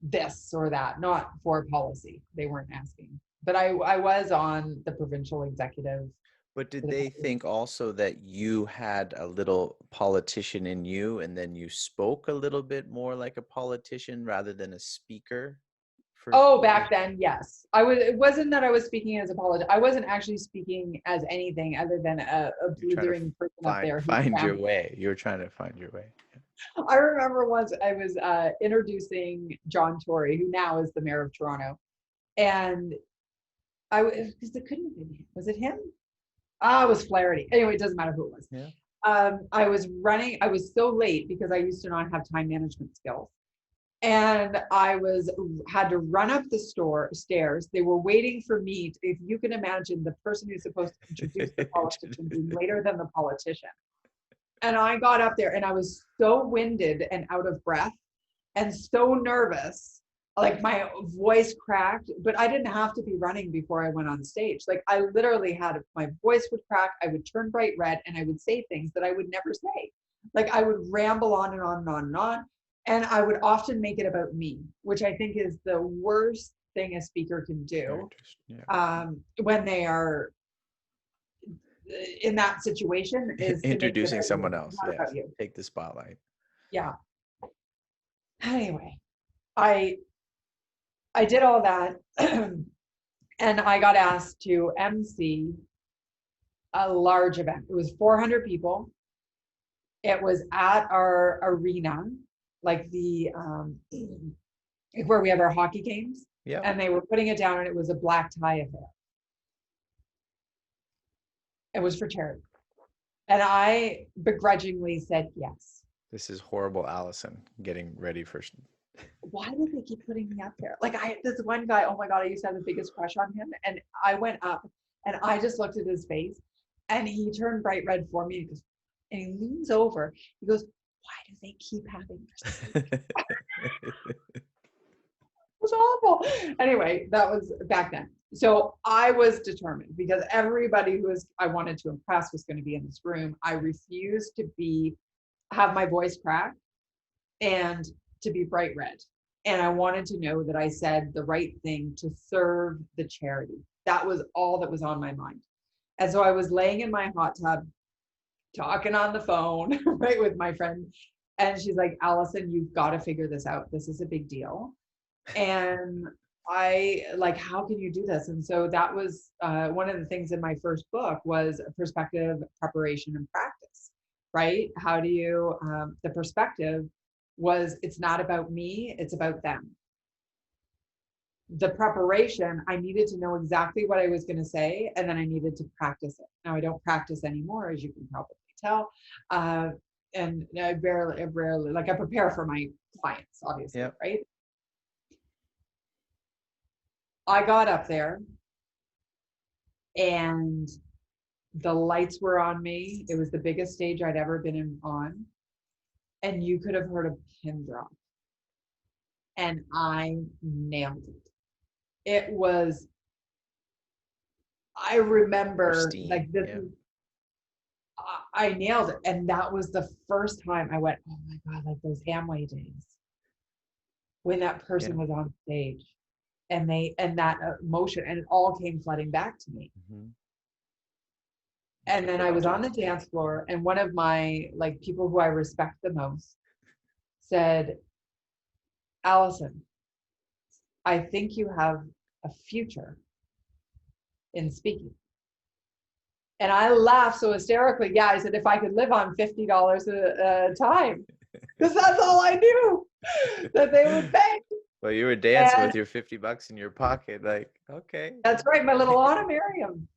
Speaker 2: this or that, not for policy. They weren't asking. But I was on the provincial executive.
Speaker 1: But did they think also that you had a little politician in you, and then you spoke a little bit more like a politician rather than a speaker?
Speaker 2: Oh, back then, yes. It wasn't that I was speaking as a politician. I wasn't actually speaking as anything other than a blithering person up there.
Speaker 1: Find your way. You were trying to find your way.
Speaker 2: I remember once I was introducing John Tory, who now is the mayor of Toronto, and because it couldn't have been him. Was it him? It was Flaherty. Anyway, it doesn't matter who it was.
Speaker 1: Yeah.
Speaker 2: I was so late because I used to not have time management skills. And I had to run up the stairs. They were waiting for me. If you can imagine the person who's supposed to introduce the politician being later than the politician. And I got up there and I was so winded and out of breath and so nervous, like my voice cracked, but I didn't have to be running before I went on stage. Like I literally had, my voice would crack, I would turn bright red, and I would say things that I would never say. Like I would ramble on and on and on and on. And I would often make it about me, which I think is the worst thing a speaker can do when they are in that situation, is
Speaker 1: introducing someone else. Yes. Take the spotlight.
Speaker 2: Yeah. Anyway, I did all that and I got asked to MC a large event. It was 400 people. It was at our arena, like the where we have our hockey games.
Speaker 1: Yeah.
Speaker 2: And they were putting it down, and it was a black tie affair. It was for charity. And I begrudgingly said yes.
Speaker 1: This is horrible, Allison, getting ready for.
Speaker 2: Why did they keep putting me up there? Like this one guy, oh my God, I used to have the biggest crush on him. And I went up and I just looked at his face and he turned bright red for me. And he leans over. He goes, why do they keep having this? It was awful. Anyway, that was back then. So I was determined, because everybody I wanted to impress was going to be in this room. I refused to have my voice crack and to be bright red. And I wanted to know that I said the right thing to serve the charity. That was all that was on my mind. And so I was laying in my hot tub, talking on the phone, right, with my friend. And she's like, Allison, you've got to figure this out. This is a big deal. And I like, how can you do this? And so that was one of the things in my first book was perspective, preparation, and practice, right? How do you, the perspective was, it's not about me, it's about them. The preparation, I needed to know exactly what I was going to say, and then I needed to practice it. Now I don't practice anymore, as you can probably tell. And I rarely, like I prepare for my clients, obviously, yep. Right? I got up there and the lights were on me. It was the biggest stage I'd ever been on. And you could have heard a pin drop. And I nailed it. It was, I remember Christine, like this, yeah. I nailed it. And that was the first time I went, oh my God, like those Amway days when that person was on stage. And that emotion, and it all came flooding back to me. Mm-hmm. And then I was on the dance floor, and one of my like people who I respect the most said, Allison, I think you have a future in speaking. And I laughed so hysterically. Yeah, I said, if I could live on $50 a time, because that's all I knew that they would pay.
Speaker 1: Well, you were dancing with your $50 in your pocket, like, okay.
Speaker 2: That's right, my little honorarium.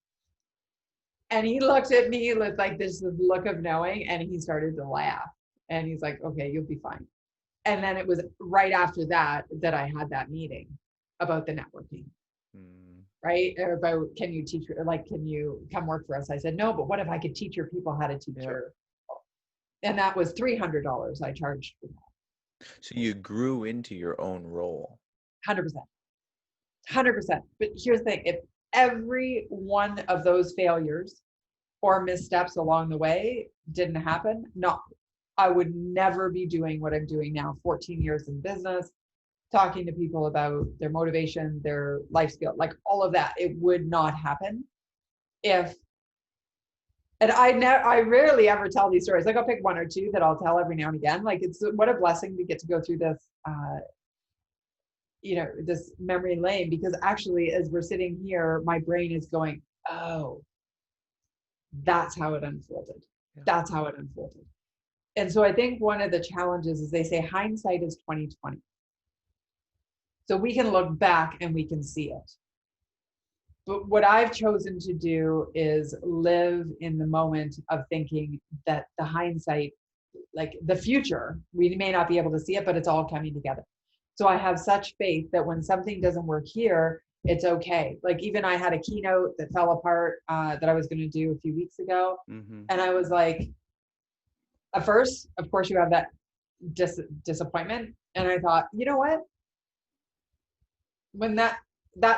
Speaker 2: And he looked at me with like this look of knowing, and he started to laugh. And he's like, okay, you'll be fine. And then it was right after that I had that meeting about the networking, right? Or about, can you teach, like, can you come work for us? I said, no, but what if I could teach your people how to teach your people? And that was $300 I charged for that.
Speaker 1: So you grew into your own role.
Speaker 2: 100%. 100%. But here's the thing. If every one of those failures or missteps along the way didn't happen, no, I would never be doing what I'm doing now. 14 years in business, talking to people about their motivation, their life skill, like all of that. It would not happen if, and I rarely ever tell these stories. Like I'll pick one or two that I'll tell every now and again. Like it's what a blessing to get to go through this, this memory lane, because actually as we're sitting here, my brain is going, oh, that's how it unfolded.
Speaker 1: Yeah.
Speaker 2: That's how it unfolded. And so I think one of the challenges is they say hindsight is 20/20. So we can look back and we can see it. But what I've chosen to do is live in the moment of thinking that the hindsight, like the future, we may not be able to see it, but it's all coming together. So I have such faith that when something doesn't work here, it's okay. Like even I had a keynote that fell apart that I was going to do a few weeks ago.
Speaker 1: Mm-hmm.
Speaker 2: And I was like, at first, of course, you have that disappointment. And I thought, you know what? When that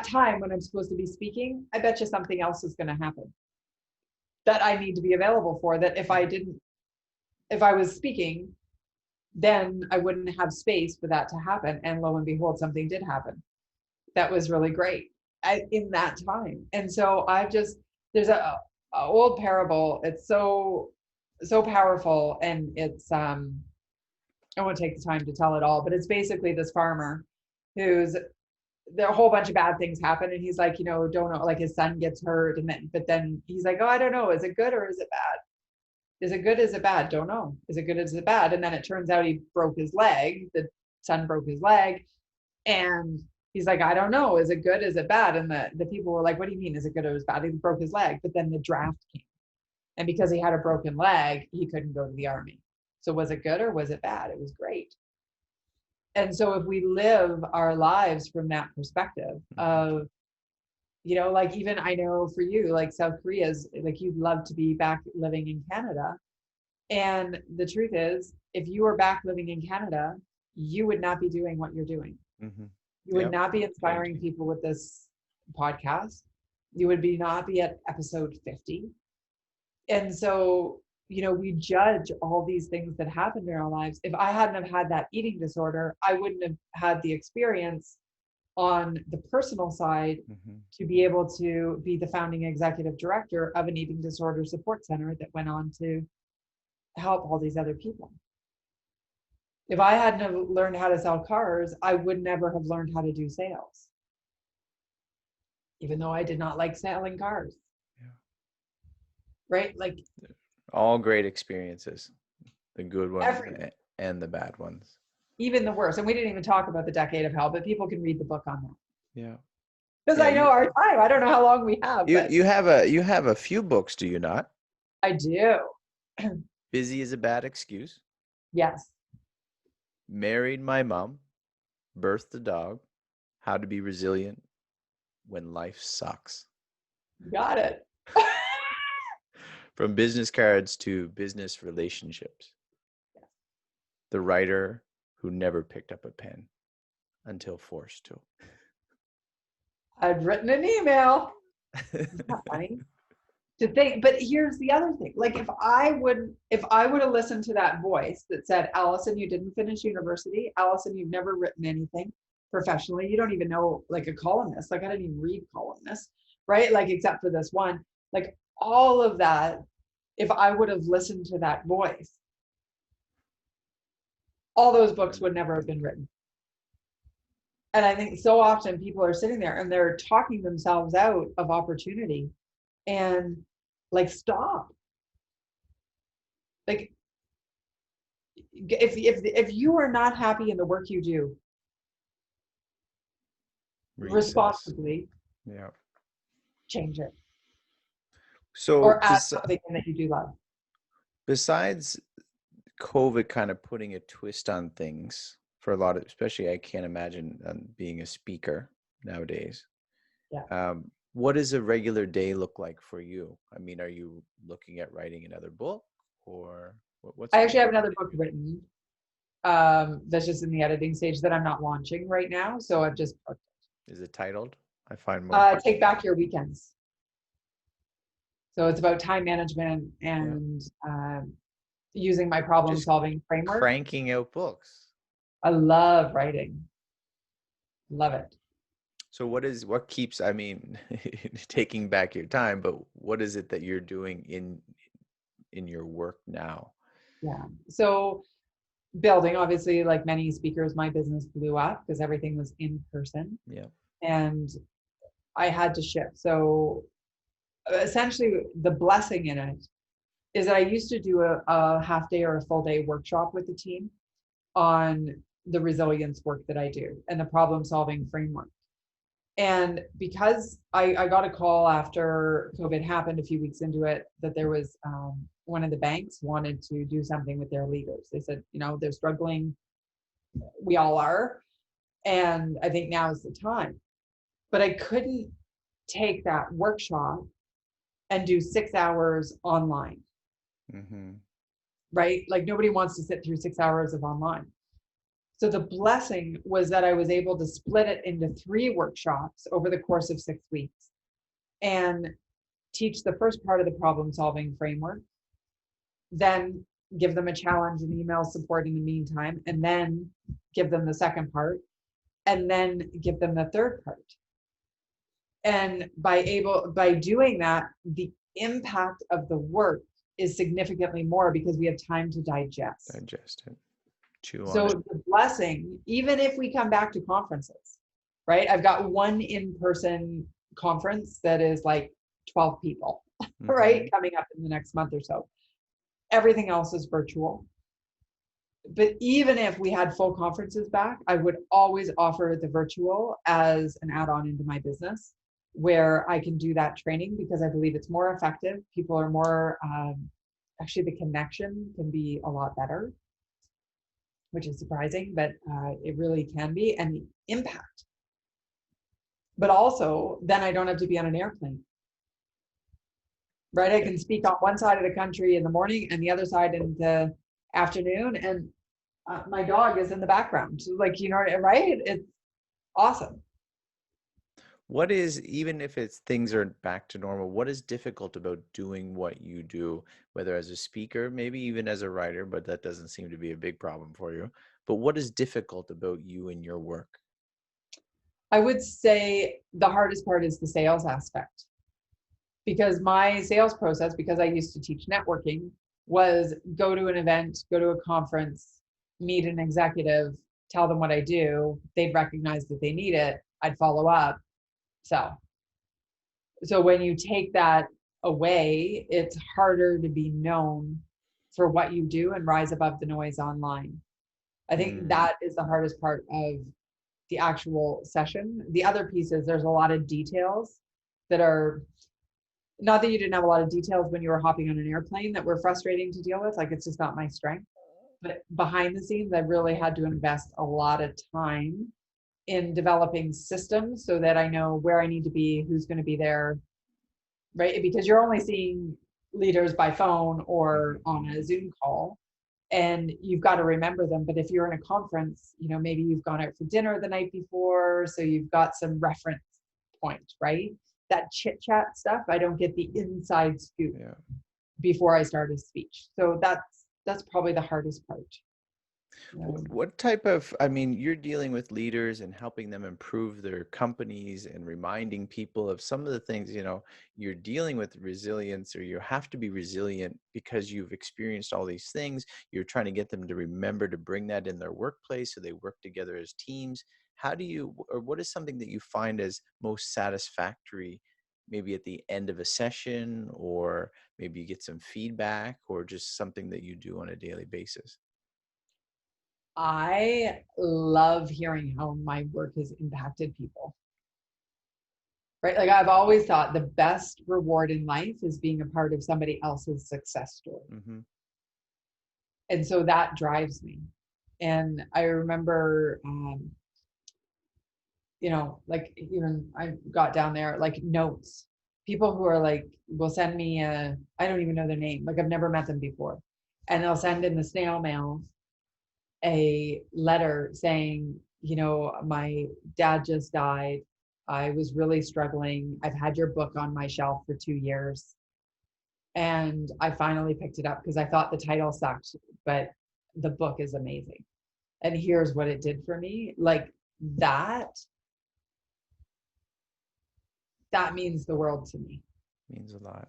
Speaker 2: time when I'm supposed to be speaking, I bet you something else is going to happen that I need to be available for, that if I was speaking, then I wouldn't have space for that to happen. And lo and behold, something did happen. That was really great in that time. And so there's a old parable. It's so powerful. And it's, I won't take the time to tell it all, but it's basically this farmer who's, there a whole bunch of bad things happen. And he's like, don't know, like his son gets hurt. But then he's like, oh, I don't know. Is it good or is it bad? Is it good? Is it bad? Don't know. Is it good? Is it bad? And then it turns out he broke his leg. The son broke his leg. And he's like, I don't know. Is it good? Is it bad? And the people were like, what do you mean? Is it good or is it bad? He broke his leg. But then the draft came. And because he had a broken leg, he couldn't go to the army. So was it good or was it bad? It was great. And so if we live our lives from that perspective of, like even I know for you, like South Korea's, like you'd love to be back living in Canada. And the truth is, if you were back living in Canada, you would not be doing what you're doing.
Speaker 1: Mm-hmm.
Speaker 2: You would not be inspiring people with this podcast. You would not be at episode 50. And so, we judge all these things that happened in our lives. If I hadn't have had that eating disorder, I wouldn't have had the experience on the personal side to be able to be the founding executive director of an eating disorder support center that went on to help all these other people. If I hadn't have learned how to sell cars, I would never have learned how to do sales. Even though I did not like selling cars.
Speaker 1: Yeah.
Speaker 2: Right? Like
Speaker 1: all great experiences, the good ones and the bad ones.
Speaker 2: Even the worst. And we didn't even talk about the decade of hell, but people can read the book on that.
Speaker 1: Yeah.
Speaker 2: Because I know our time. I don't know how long we have.
Speaker 1: You have a few books, do you not?
Speaker 2: I do.
Speaker 1: Busy is a bad excuse.
Speaker 2: Yes.
Speaker 1: Married my mom. Birthed a dog. How to be resilient when life sucks.
Speaker 2: Got it.
Speaker 1: From business cards to business relationships.
Speaker 2: Yes.
Speaker 1: The writer who never picked up a pen until forced to.
Speaker 2: I'd written an email. Isn't that funny? To think, but here's the other thing. Like if I would have listened to that voice that said, Allison, you didn't finish university. Allison, you've never written anything professionally. You don't even know, like a columnist. Like I didn't even read columnists, right? Like except for this one, like all of that. If I would have listened to that voice, all those books would never have been written. And I think so often people are sitting there and they're talking themselves out of opportunity, and like, stop. Like if you are not happy in the work you do, responsibly, change it.
Speaker 1: So
Speaker 2: or add something that you do love.
Speaker 1: Besides COVID kind of putting a twist on things for a lot of, especially I can't imagine being a speaker nowadays.
Speaker 2: Yeah.
Speaker 1: What does a regular day look like for you? I mean, are you looking at writing another book, or what's?
Speaker 2: I actually have another book written that's just in the editing stage that I'm not launching right now. So I've just.
Speaker 1: Is it titled? I find more.
Speaker 2: Take Back Your Weekends. So it's about time management and using my problem-solving framework.
Speaker 1: Cranking out books.
Speaker 2: I love writing. Love it.
Speaker 1: So what keeps, I mean, taking back your time, but what is it that you're doing in your work now?
Speaker 2: Yeah. So building, obviously, like many speakers, my business blew up because everything was in person
Speaker 1: Yeah.
Speaker 2: and I had to shift. So essentially, the blessing in it is that I used to do a half day or a full day workshop with the team on the resilience work that I do and the problem solving framework. And because I got a call after COVID happened a few weeks into it, that there was one of the banks wanted to do something with their leaders. They said, they're struggling. We all are. And I think now is the time. But I couldn't take that workshop and do 6 hours online,
Speaker 1: Mm-hmm.
Speaker 2: right? Like nobody wants to sit through 6 hours of online. So the blessing was that I was able to split it into 3 workshops over the course of 6 weeks and teach the first part of the problem solving framework, then give them a challenge and email support in the meantime, and then give them the second part, and then give them the third part. And by doing that, the impact of the work is significantly more because we have time to digest.
Speaker 1: Digest it, chew on it.
Speaker 2: So the blessing, even if we come back to conferences, right? I've got one in-person conference that is like 12 people,
Speaker 1: Mm-hmm.
Speaker 2: right? Coming up in the next month or so. Everything else is virtual. But even if we had full conferences back, I would always offer the virtual as an add-on into my business where I can do that training because I believe it's more effective. People are more, actually the connection can be a lot better, which is surprising, but it really can be, and the impact. But also, then I don't have to be on an airplane, right? I can speak on one side of the country in the morning and the other side in the afternoon, and my dog is in the background. Like, right? It's awesome.
Speaker 1: What is, even if it's things are back to normal, what is difficult about doing what you do, whether as a speaker, maybe even as a writer, but that doesn't seem to be a big problem for you. But what is difficult about you and your work?
Speaker 2: I would say the hardest part is the sales aspect because my sales process, because I used to teach networking, was go to an event, go to a conference, meet an executive, tell them what I do. They'd recognize that they need it. I'd follow up. So when you take that away, it's harder to be known for what you do and rise above the noise online. I think that is the hardest part of the actual session. The other piece is there's a lot of details that are, not that you didn't have a lot of details when you were hopping on an airplane that were frustrating to deal with. Like, it's just not my strength. But behind the scenes, I really had to invest a lot of time in developing systems so that I know where I need to be, who's going to be there, right? Because you're only seeing leaders by phone or on a Zoom call, and you've got to remember them. But if you're in a conference, maybe you've gone out for dinner the night before, so you've got some reference point, right? That chit chat stuff, I don't get the inside scoop before I start a speech. So that's probably the hardest part.
Speaker 1: What type of, I mean, you're dealing with leaders and helping them improve their companies and reminding people of some of the things, you're dealing with resilience, or you have to be resilient because you've experienced all these things. You're trying to get them to remember to bring that in their workplace so they work together as teams. How do you, or what is something that you find as most satisfactory, maybe at the end of a session, or maybe you get some feedback, or just something that you do on a daily basis?
Speaker 2: I love hearing how my work has impacted people, right? Like, I've always thought the best reward in life is being a part of somebody else's success story.
Speaker 1: Mm-hmm.
Speaker 2: And so that drives me. And I remember, like, even I got down there, like, notes, people who are like, will send me I don't even know their name. Like, I've never met them before. And they'll send in the snail mail a letter saying, my dad just died. I was really struggling. I've had your book on my shelf for 2 years. And I finally picked it up because I thought the title sucked, but the book is amazing. And here's what it did for me. Like, that that means the world to me.
Speaker 1: Means a lot.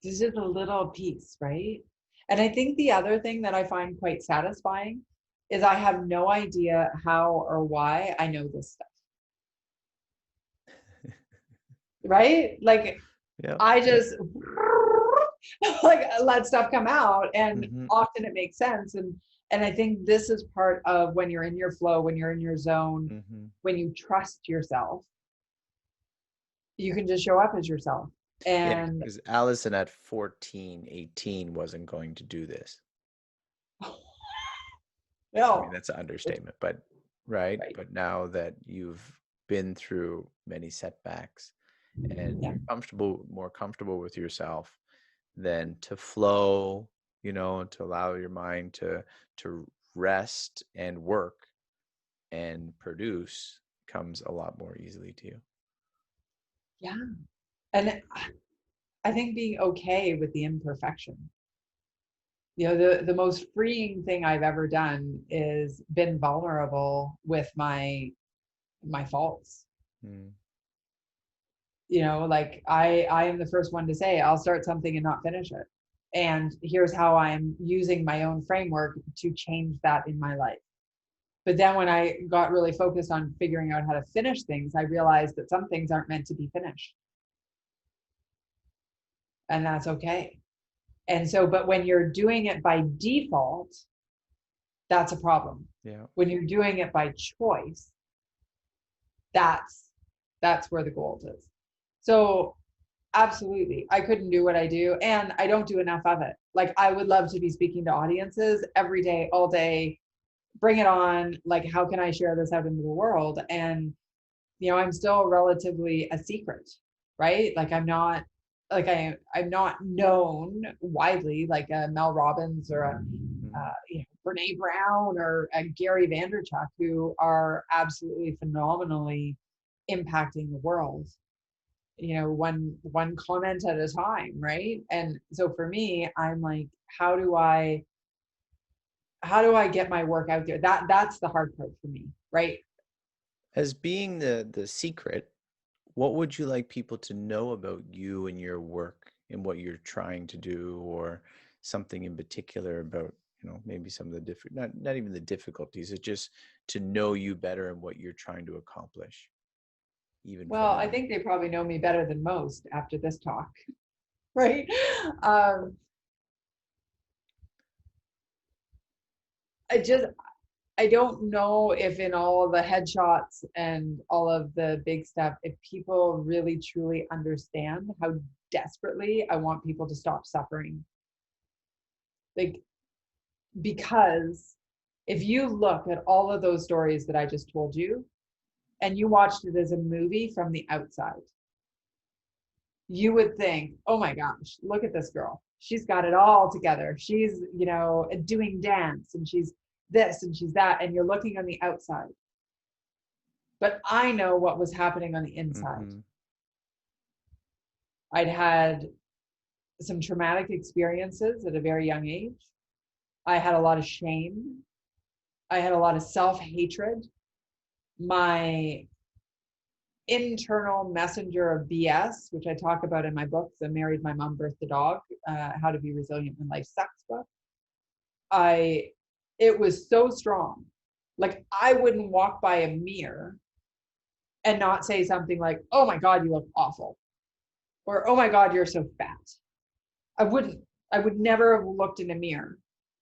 Speaker 2: This is a little piece, right? And I think the other thing that I find quite satisfying is I have no idea how or why I know this stuff. Right? Like
Speaker 1: Yeah.
Speaker 2: I just like let stuff come out, and
Speaker 1: Mm-hmm.
Speaker 2: often it makes sense. And I think this is part of when you're in your flow, when you're in your zone,
Speaker 1: Mm-hmm.
Speaker 2: when you trust yourself, you can just show up as yourself.
Speaker 1: Yeah,
Speaker 2: And
Speaker 1: because Allison at 14, 18 wasn't going to do this. I mean,
Speaker 2: no,
Speaker 1: that's an understatement, but right.
Speaker 2: right.
Speaker 1: But now that you've been through many setbacks and
Speaker 2: Yeah.
Speaker 1: you're more comfortable with yourself, then to flow, to allow your mind to rest and work and produce comes a lot more easily to you.
Speaker 2: Yeah. And I think being okay with the imperfection. The most freeing thing I've ever done is been vulnerable with my faults.
Speaker 1: Mm.
Speaker 2: Like I am the first one to say I'll start something and not finish it. And here's how I'm using my own framework to change that in my life. But then when I got really focused on figuring out how to finish things, I realized that some things aren't meant to be finished. And that's okay. And so, but when you're doing it by default, that's a problem.
Speaker 1: Yeah.
Speaker 2: When you're doing it by choice, that's where the gold is. So absolutely, I couldn't do what I do, and I don't do enough of it. Like I would love to be speaking to audiences every day, all day. Bring it on. Like, how can I share this out into the world? And I'm still relatively a secret, right? Like I'm not known widely like a Mel Robbins or a Brene Brown or a Gary Vaynerchuk, who are absolutely phenomenally impacting the world. One comment at a time, right? And so for me, I'm like, how do I get my work out there? That's the hard part for me, right?
Speaker 1: As being the secret, what would you like people to know about you and your work and what you're trying to do, or something in particular about, maybe some of the different, not even the difficulties, it's just to know you better and what you're trying to accomplish, even
Speaker 2: Well,
Speaker 1: from
Speaker 2: I
Speaker 1: them.
Speaker 2: think they probably know me better than most after this talk, right? Um, I don't know if in all the headshots and all of the big stuff, if people really truly understand how desperately I want people to stop suffering. Like, because if you look at all of those stories that I just told you and you watched it as a movie from the outside, you would think, oh my gosh, look at this girl. She's got it all together. She's, doing dance, and she's this and she's that. And you're looking on the outside. But I know what was happening on the inside.
Speaker 1: Mm-hmm.
Speaker 2: I'd had some traumatic experiences at a very young age. I had a lot of shame. I had a lot of self-hatred. My internal messenger of BS, which I talk about in my book, The Married My Mom Birthed a Dog, How to Be Resilient When Life Sucks book. It was so strong. Like I wouldn't walk by a mirror and not say something like, oh my God, you look awful. Or, oh my God, you're so fat. I wouldn't. I would never have looked in a mirror.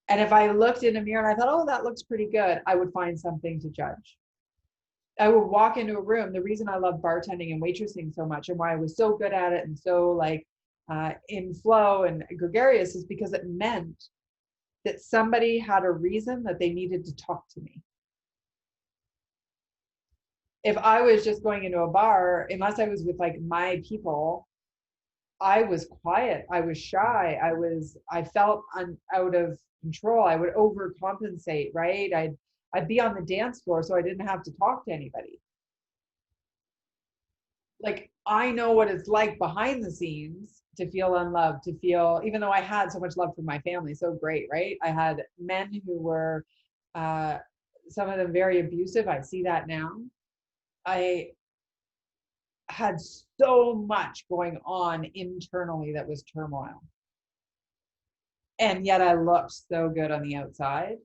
Speaker 2: And if I looked in a mirror and I thought, oh, that looks pretty good, I would find something to judge. I would walk into a room. The reason I love bartending and waitressing so much, and why I was so good at it and so in flow and gregarious, is because it meant that somebody had a reason that they needed to talk to me. If I was just going into a bar, unless I was with like my people, I was quiet. I was shy. I felt out of control. I would overcompensate, right? I'd be on the dance floor so I didn't have to talk to anybody. Like I know what it's like behind the scenes to feel unloved, to feel, even though I had so much love for my family, so great, right? I had men who were some of them very abusive. I see that now. had so much going on internally that was turmoil. And yet I looked so good on the outside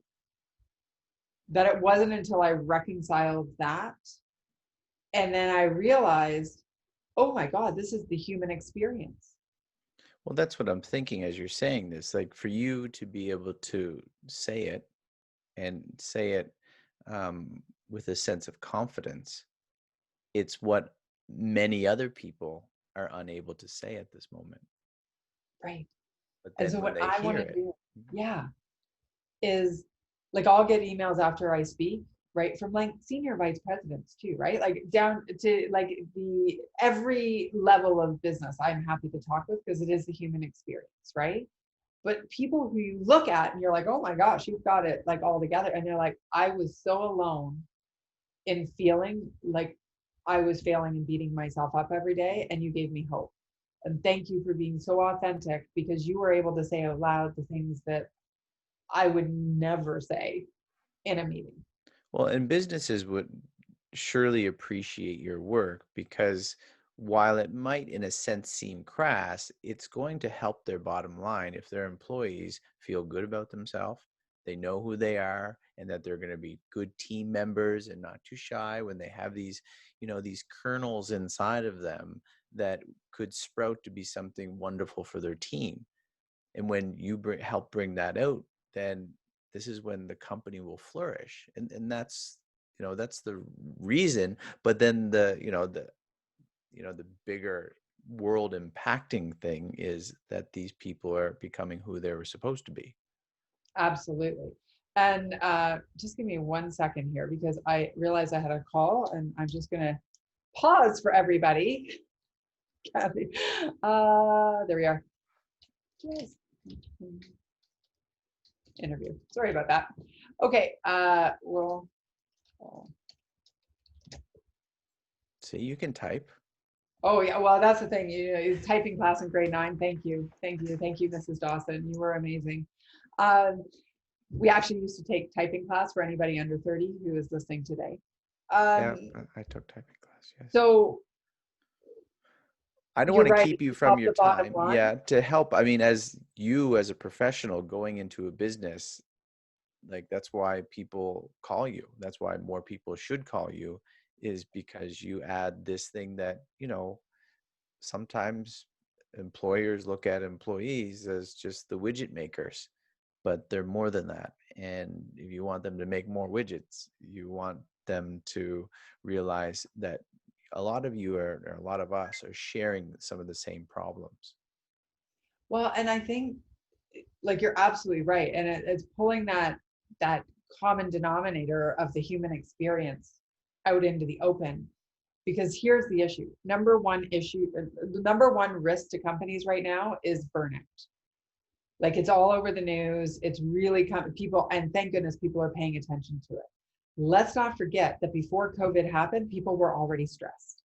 Speaker 2: that it wasn't until I reconciled that. And then I realized, oh my God, this is the human experience.
Speaker 1: Well, that's what I'm thinking as you're saying this. Like for you to be able to say it and say it with a sense of confidence, it's what many other people are unable to say at this moment.
Speaker 2: Right.
Speaker 1: But
Speaker 2: And
Speaker 1: then
Speaker 2: so
Speaker 1: when
Speaker 2: what
Speaker 1: they
Speaker 2: I want
Speaker 1: hear
Speaker 2: to
Speaker 1: it,
Speaker 2: do, yeah, is like I'll get emails after I speak, right? From like senior vice presidents too, right? Like down to like the every level of business I'm happy to talk with because it is the human experience, right? But people who you look at and you're like, oh my gosh, you've got it like all together. And they're like, I was so alone in feeling like I was failing and beating myself up every day, and you gave me hope. And thank you for being so authentic because you were able to say out loud the things that I would never say in a meeting.
Speaker 1: well, and businesses would surely appreciate your work because while it might, in a sense, seem crass, it's going to help their bottom line if their employees feel good about themselves, they know who they are, and that they're going to be good team members and not too shy when they have these, these kernels inside of them that could sprout to be something wonderful for their team. And when you help bring that out, then this is when the company will flourish. And that's, that's the reason. But then the bigger world impacting thing is that these people are becoming who they were supposed to be.
Speaker 2: Absolutely. And just give me 1 second here because I realized I had a call and I'm just going to pause for everybody. Kathy. There we are. Yes. Interview. Sorry about that. Okay. Well,
Speaker 1: See, you can type.
Speaker 2: oh yeah. Well, that's the thing. Typing class in grade 9. Thank you. Thank you. Thank you, Mrs. Dawson. You were amazing. We actually used to take typing class for anybody under 30 who is listening today.
Speaker 1: Yeah, I took typing class. Yes.
Speaker 2: So
Speaker 1: I don't
Speaker 2: you're
Speaker 1: want to
Speaker 2: right.
Speaker 1: keep you
Speaker 2: To
Speaker 1: from
Speaker 2: help
Speaker 1: your
Speaker 2: the bottom
Speaker 1: time.
Speaker 2: line.
Speaker 1: Yeah, to help. I mean, as you as a professional going into a business, like that's why people call you. That's why more people should call you, is because you add this thing that, sometimes employers look at employees as just the widget makers, but they're more than that. And if you want them to make more widgets, you want them to realize that a lot of you are, or a lot of us are sharing some of the same problems.
Speaker 2: Well, and I think like you're absolutely right. And it's pulling that common denominator of the human experience out into the open. Because here's the issue. The number one risk to companies right now is burnout. Like it's all over the news. It's really people, and thank goodness people are paying attention to it. Let's not forget that before COVID happened, people were already stressed.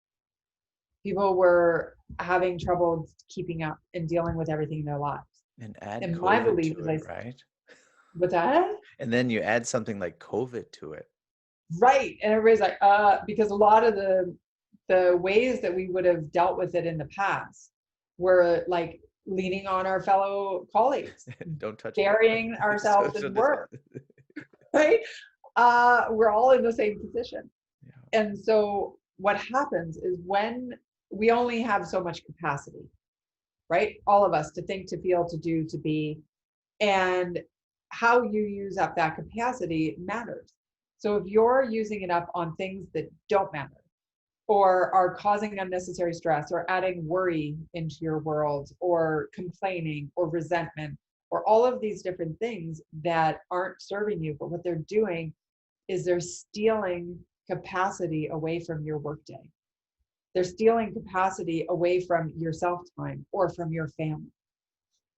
Speaker 2: People were having trouble keeping up and dealing with everything in their lives.
Speaker 1: And add
Speaker 2: And my
Speaker 1: COVID
Speaker 2: belief
Speaker 1: to
Speaker 2: is
Speaker 1: it, right?
Speaker 2: what's that?
Speaker 1: And then you add something like COVID to it.
Speaker 2: Right. And everybody's like, because a lot of the ways that we would have dealt with it in the past were like leaning on our fellow colleagues,
Speaker 1: Don't touch me.
Speaker 2: burying ourselves in work, right? We're all in the same position.
Speaker 1: Yeah.
Speaker 2: And so what happens is when we only have so much capacity, right? All of us to think, to feel, to do, to be, and how you use up that capacity matters. So if you're using it up on things that don't matter or are causing unnecessary stress or adding worry into your world or complaining or resentment or all of these different things that aren't serving you, but what they're doing is they're stealing capacity away from your workday. They're stealing capacity away from your self time or from your family.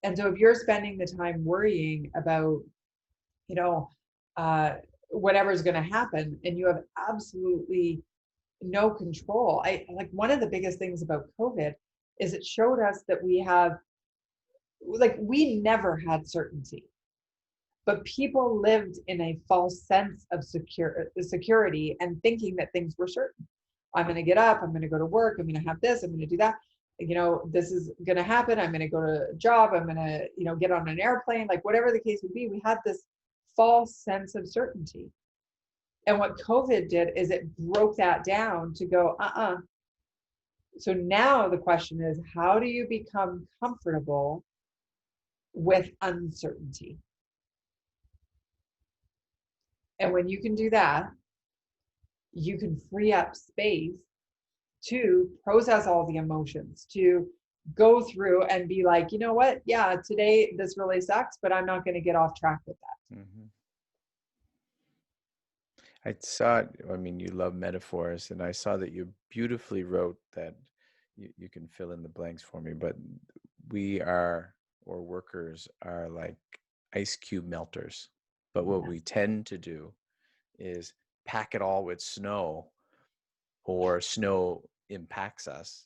Speaker 2: And so if you're spending the time worrying about, you know, whatever's going to happen and you have absolutely no control. I like one of the biggest things about COVID is it showed us that we never had certainty, but people lived in a false sense of security and thinking that things were certain. I'm going to get up, I'm going to go to work, I'm going to have this, I'm going to do that. This is going to happen. I'm going to go to a job. I'm going to, get on an airplane, like whatever the case would be. We had this false sense of certainty. And what COVID did is it broke that down to go, So now the question is, how do you become comfortable with uncertainty? And when you can do that, you can free up space to process all the emotions, to go through and be like, you know what? Yeah, today this really sucks, but I'm not going to get off track with that.
Speaker 1: Mm-hmm. I saw, I mean, you love metaphors, and I saw that you beautifully wrote that you can fill in the blanks for me, but workers are like ice cube melters. But what we tend to do is pack it all with snow, or snow impacts us,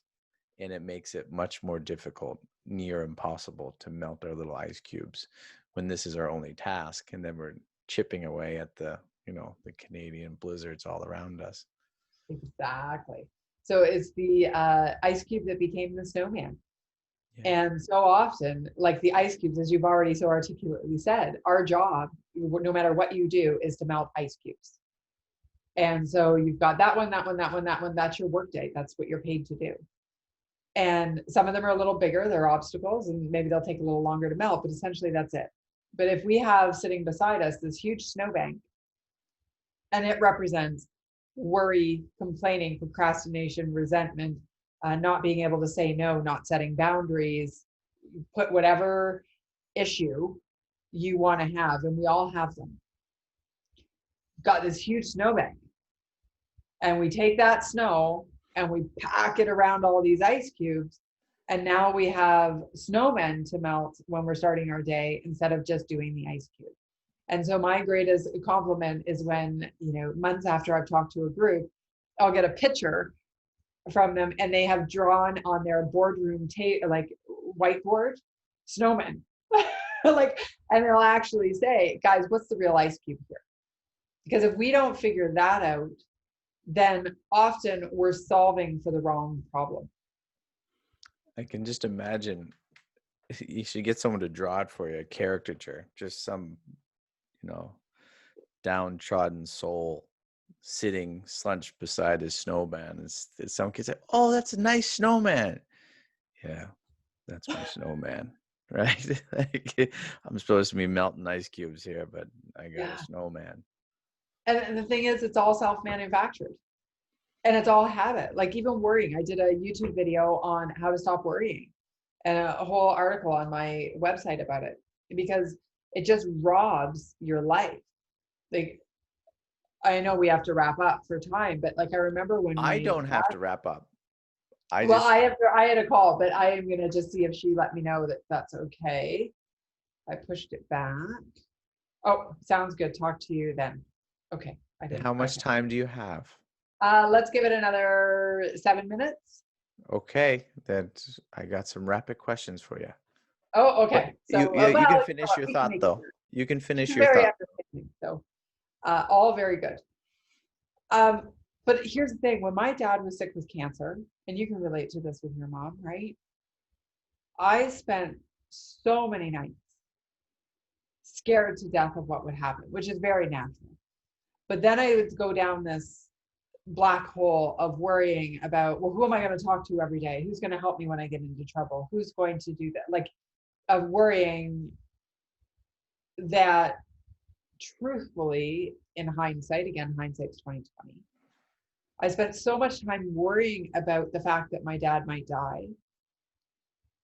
Speaker 1: and it makes it much more difficult, near impossible, to melt our little ice cubes when this is our only task. And then we're chipping away at the Canadian blizzards all around us.
Speaker 2: Exactly. So it's the ice cube that became the snowman. Yeah. And so often, like the ice cubes, as you've already so articulately said, our job, no matter what you do, is to melt ice cubes. And so you've got that one, that's your work day. That's what you're paid to do. And some of them are a little bigger, they're obstacles, and maybe they'll take a little longer to melt, but essentially that's it. But if we have sitting beside us this huge snowbank, and it represents worry, complaining, procrastination, resentment, not being able to say no, not setting boundaries, put whatever issue you want to have, and we all have them. Got this huge snowbank, and we take that snow and we pack it around all these ice cubes, and now we have snowmen to melt when we're starting our day instead of just doing the ice cube. And so my greatest compliment is when, months after I've talked to a group, I'll get a picture from them and they have drawn on their boardroom whiteboard snowmen. And they'll actually say, guys, what's the real ice cube here? Because if we don't figure that out, then often we're solving for the wrong problem.
Speaker 1: I can just imagine you should get someone to draw it for you, a caricature, just some downtrodden soul sitting slunched beside his snowman. And some kids say, "Oh, that's a nice snowman." Yeah, that's my snowman, right? I'm supposed to be melting ice cubes here, but I got a snowman.
Speaker 2: And the thing is, it's all self-manufactured, and it's all habit. Like even worrying, I did a YouTube video on how to stop worrying, and a whole article on my website about it, because it just robs your life. Like, I know we have to wrap up for time, but I remember when
Speaker 1: I don't have to wrap up.
Speaker 2: I had a call, but I am going to just see if she let me know that that's okay. I pushed it back. Oh, sounds good. Talk to you then. Okay.
Speaker 1: How much time do you have?
Speaker 2: Let's give it another 7 minutes.
Speaker 1: Okay. Then I got some rapid questions for you.
Speaker 2: Oh, okay.
Speaker 1: So you can finish your thought, though. You can finish your thought.
Speaker 2: So, all very good. But here's the thing: when my dad was sick with cancer, and you can relate to this with your mom, right? I spent so many nights scared to death of what would happen, which is very natural. But then I would go down this black hole of worrying about, well, who am I going to talk to every day? Who's going to help me when I get into trouble? Who's going to do that? Of worrying that, truthfully, in hindsight, again, hindsight's 20/20, I spent so much time worrying about the fact that my dad might die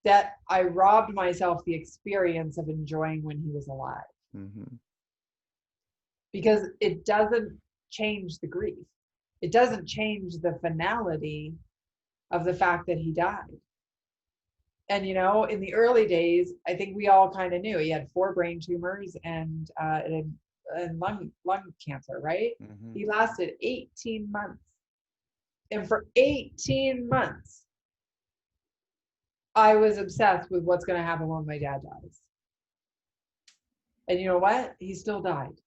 Speaker 2: that I robbed myself the experience of enjoying when he was alive.
Speaker 1: Mm-hmm.
Speaker 2: Because it doesn't change the grief. It doesn't change the finality of the fact that he died. And, in the early days, I think we all kind of knew he had 4 brain tumors and lung cancer, right? Mm-hmm. He lasted 18 months. And for 18 months, I was obsessed with what's going to happen when my dad dies. And you know what? He still died.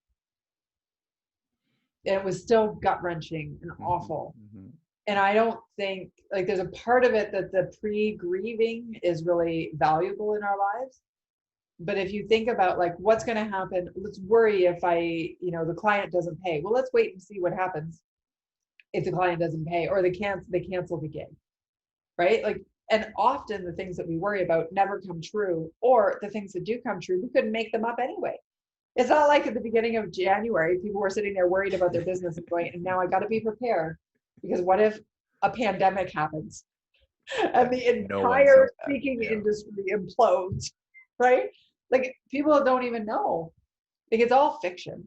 Speaker 2: And it was still gut-wrenching and awful. Mm-hmm. And I don't think, like, there's a part of it that the pre-grieving is really valuable in our lives. But if you think about like what's going to happen, let's worry if the client doesn't pay. Well, let's wait and see what happens if the client doesn't pay or they cancel the gig, right? Like, and often the things that we worry about never come true, or the things that do come true, we couldn't make them up anyway. It's not like at the beginning of January, people were sitting there worried about their business and going, and now I got to be prepared because what if a pandemic happens and the
Speaker 1: No one sees
Speaker 2: entire
Speaker 1: that.
Speaker 2: speaking
Speaker 1: Yeah.
Speaker 2: industry implodes, right? Like people don't even know. Like it's all fiction.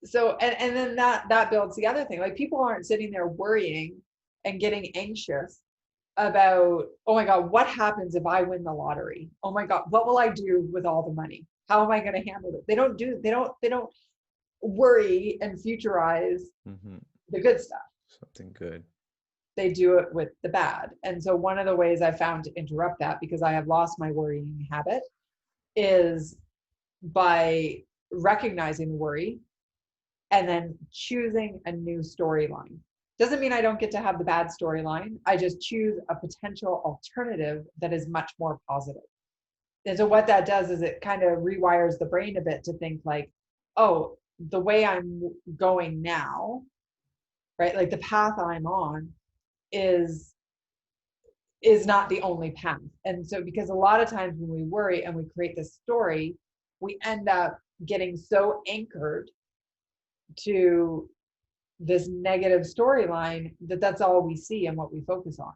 Speaker 2: So and then that builds the other thing. Like people aren't sitting there worrying and getting anxious about, oh my God, what happens if I win the lottery? Oh my God, what will I do with all the money? How am I going to handle it? They don't worry and futurize
Speaker 1: Hmm.
Speaker 2: the good stuff.
Speaker 1: Something good.
Speaker 2: They do it with the bad. And so one of the ways I found to interrupt that, because I have lost my worrying habit, is by recognizing the worry and then choosing a new storyline. Doesn't mean I don't get to have the bad storyline. I just choose a potential alternative that is much more positive. And so what that does is it kind of rewires the brain a bit to think like, oh, the way I'm going now, right? Like the path I'm on is not the only path. And so because a lot of times when we worry and we create this story, we end up getting so anchored to this negative storyline that that's all we see and what we focus on.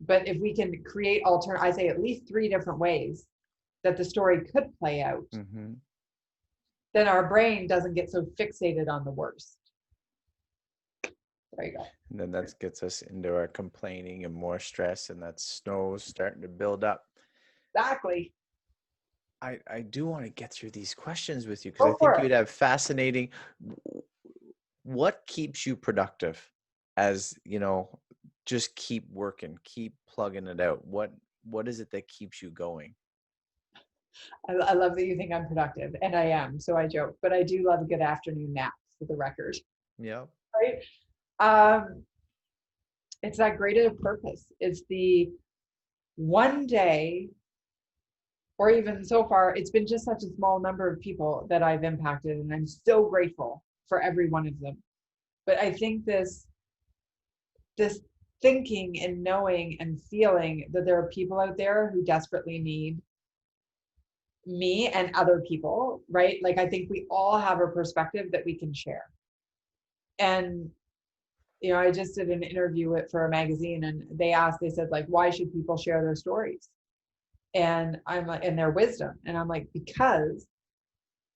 Speaker 2: But if we can create I say at least 3 different ways that the story could play out,
Speaker 1: Hmm.
Speaker 2: then our brain doesn't get so fixated on the worst. There you go.
Speaker 1: And then that gets us into our complaining and more stress, and that snow's starting to build up.
Speaker 2: Exactly.
Speaker 1: I do want to get through these questions with you because I
Speaker 2: Go for
Speaker 1: think
Speaker 2: it.
Speaker 1: you'd have fascinating. What keeps you productive? As you know, just keep working, keep plugging it out. What is it that keeps you going?
Speaker 2: I love that you think I'm productive, and I am. So I joke, but I do love a good afternoon nap, for the record.
Speaker 1: Yeah.
Speaker 2: Right? Um, it's that greater purpose. It's the one day, or even so far, it's been just such a small number of people that I've impacted, and I'm so grateful for every one of them. But I think this thinking and knowing and feeling that there are people out there who desperately need me and other people, right? Like I think we all have a perspective that we can share. And I just did an interview for a magazine, and they said like, why should people share their stories? And I'm like, and their wisdom. And I'm like, because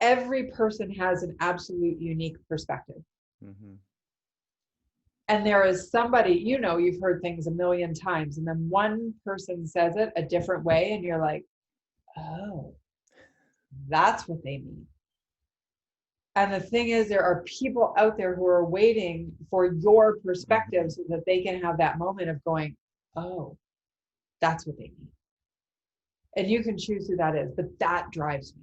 Speaker 2: every person has an absolute unique perspective.
Speaker 1: Mm-hmm.
Speaker 2: And there is somebody, you've heard things a million times, and then one person says it a different way, and you're like, oh, that's what they mean. And the thing is, there are people out there who are waiting for your perspective
Speaker 1: Mm-hmm.
Speaker 2: so that they can have that moment of going, oh, that's what they mean. And you can choose who that is, but that drives me.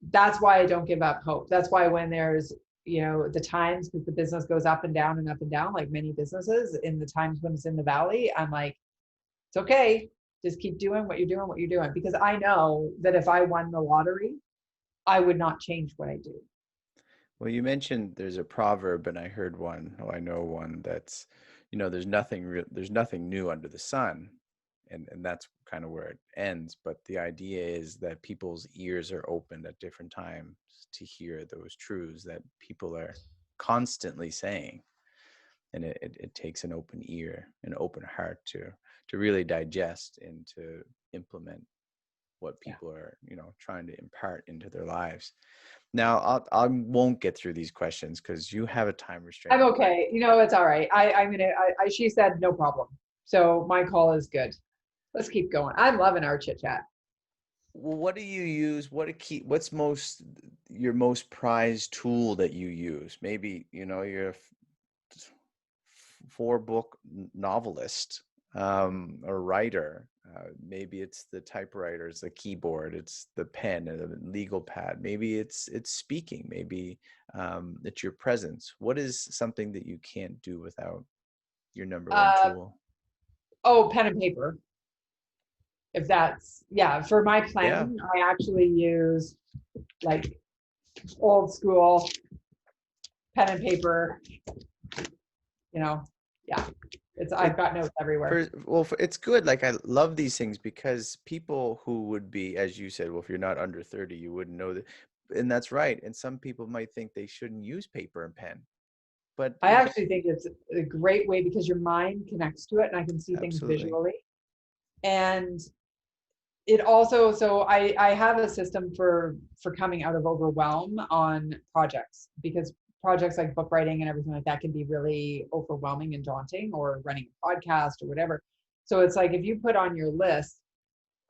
Speaker 2: That's why I don't give up hope. That's why when there's, the times, because the business goes up and down and up and down, like many businesses, in the times when it's in the valley, I'm like, it's okay. Just keep doing what you're doing. Because I know that if I won the lottery, I would not change what I do.
Speaker 1: Well, you mentioned there's a proverb, and I heard one. Oh, I know one that's, there's nothing new under the sun, and that's kind of where it ends. But the idea is that people's ears are opened at different times to hear those truths that people are constantly saying, and it takes an open ear, an open heart to really digest and to implement what
Speaker 2: Yeah.
Speaker 1: people are, trying to impart into their lives. Now, I won't get through these questions because you have a time restraint.
Speaker 2: I'm okay. It's all right. She said no problem. So my call is good. Let's keep going. I'm loving our chit chat.
Speaker 1: Well, what do you use? What's your most prized tool that you use? Maybe, you're a 4-book novelist. a writer. Maybe it's the typewriter, it's the keyboard, it's the pen, and the legal pad. Maybe it's speaking. Maybe it's your presence. What is something that you can't do without your number one
Speaker 2: Uh,
Speaker 1: tool?
Speaker 2: oh, pen and paper. If that's, yeah, for my
Speaker 1: Yeah.
Speaker 2: planning, I actually use like old school pen and paper, you know, yeah. I've
Speaker 1: It
Speaker 2: got notes everywhere.
Speaker 1: it's good. Like I love these things because people who would be, as you said, well, if you're not under 30, you wouldn't know that. And that's right. And some people might think they shouldn't use paper and pen, but
Speaker 2: I actually think it's a great way because your mind connects to it and I can see things
Speaker 1: absolutely.
Speaker 2: visually. And it also, so I have a system for coming out of overwhelm on projects, because projects like book writing and everything like that can be really overwhelming and daunting, or running a podcast or whatever. So it's like, if you put on your list,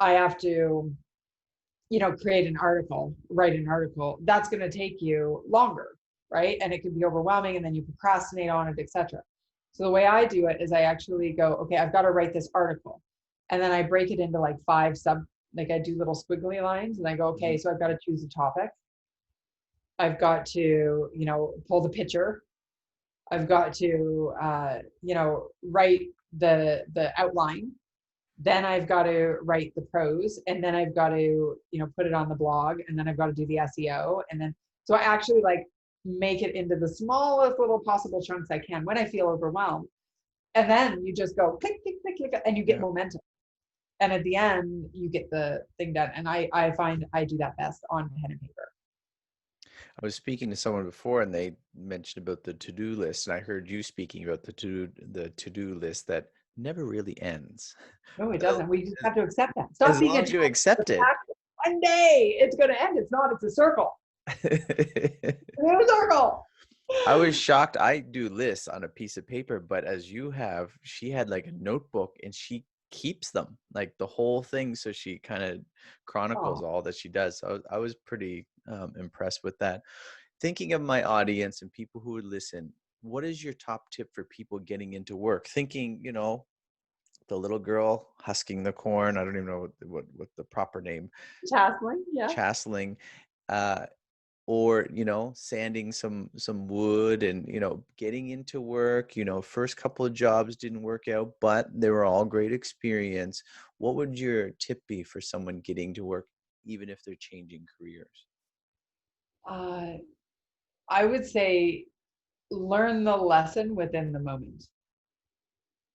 Speaker 2: I have to, create an article, write an article, that's going to take you longer, right? And it can be overwhelming, and then you procrastinate on it, etc. So the way I do it is I actually go, okay, I've got to write this article. And then I break it into like like I do little squiggly lines, and I go, okay,
Speaker 1: Mhm.
Speaker 2: so I've got to choose a topic. I've got to, pull the picture. I've got to, write the outline. Then I've got to write the prose, and then I've got to, put it on the blog, and then I've got to do the SEO. And then, so I actually like make it into the smallest little possible chunks I can when I feel overwhelmed. And then you just go click, click, click, click, and you get
Speaker 1: Yeah.
Speaker 2: momentum. And at the end, you get the thing done. And I find I do that best on pen and paper.
Speaker 1: I was speaking to someone before and they mentioned about the to-do list, and I heard you speaking about the to-do list that never really ends.
Speaker 2: No, it
Speaker 1: Well,
Speaker 2: doesn't. We just have to accept that.
Speaker 1: as
Speaker 2: Stop being
Speaker 1: long as
Speaker 2: attached
Speaker 1: you
Speaker 2: to
Speaker 1: accept
Speaker 2: the
Speaker 1: it.
Speaker 2: fact that one day it's going to end. It's not, it's a circle. It's a circle.
Speaker 1: I was shocked. I do lists on a piece of paper, but as you have, she had like a notebook and she keeps them, like the whole thing. So she kind of chronicles
Speaker 2: Oh,
Speaker 1: all that she does. So I was pretty impressed with that. Thinking of my audience and people who would listen, what is your top tip for people getting into work? Thinking, the little girl husking the corn. I don't even know what the proper name,
Speaker 2: tasseling. Yeah.
Speaker 1: chasseling. Uh, or sanding some wood, and getting into work. First couple of jobs didn't work out, but they were all great experience. What would your tip be for someone getting to work, even if they're changing careers?
Speaker 2: Uh, I would say learn the lesson within the moment.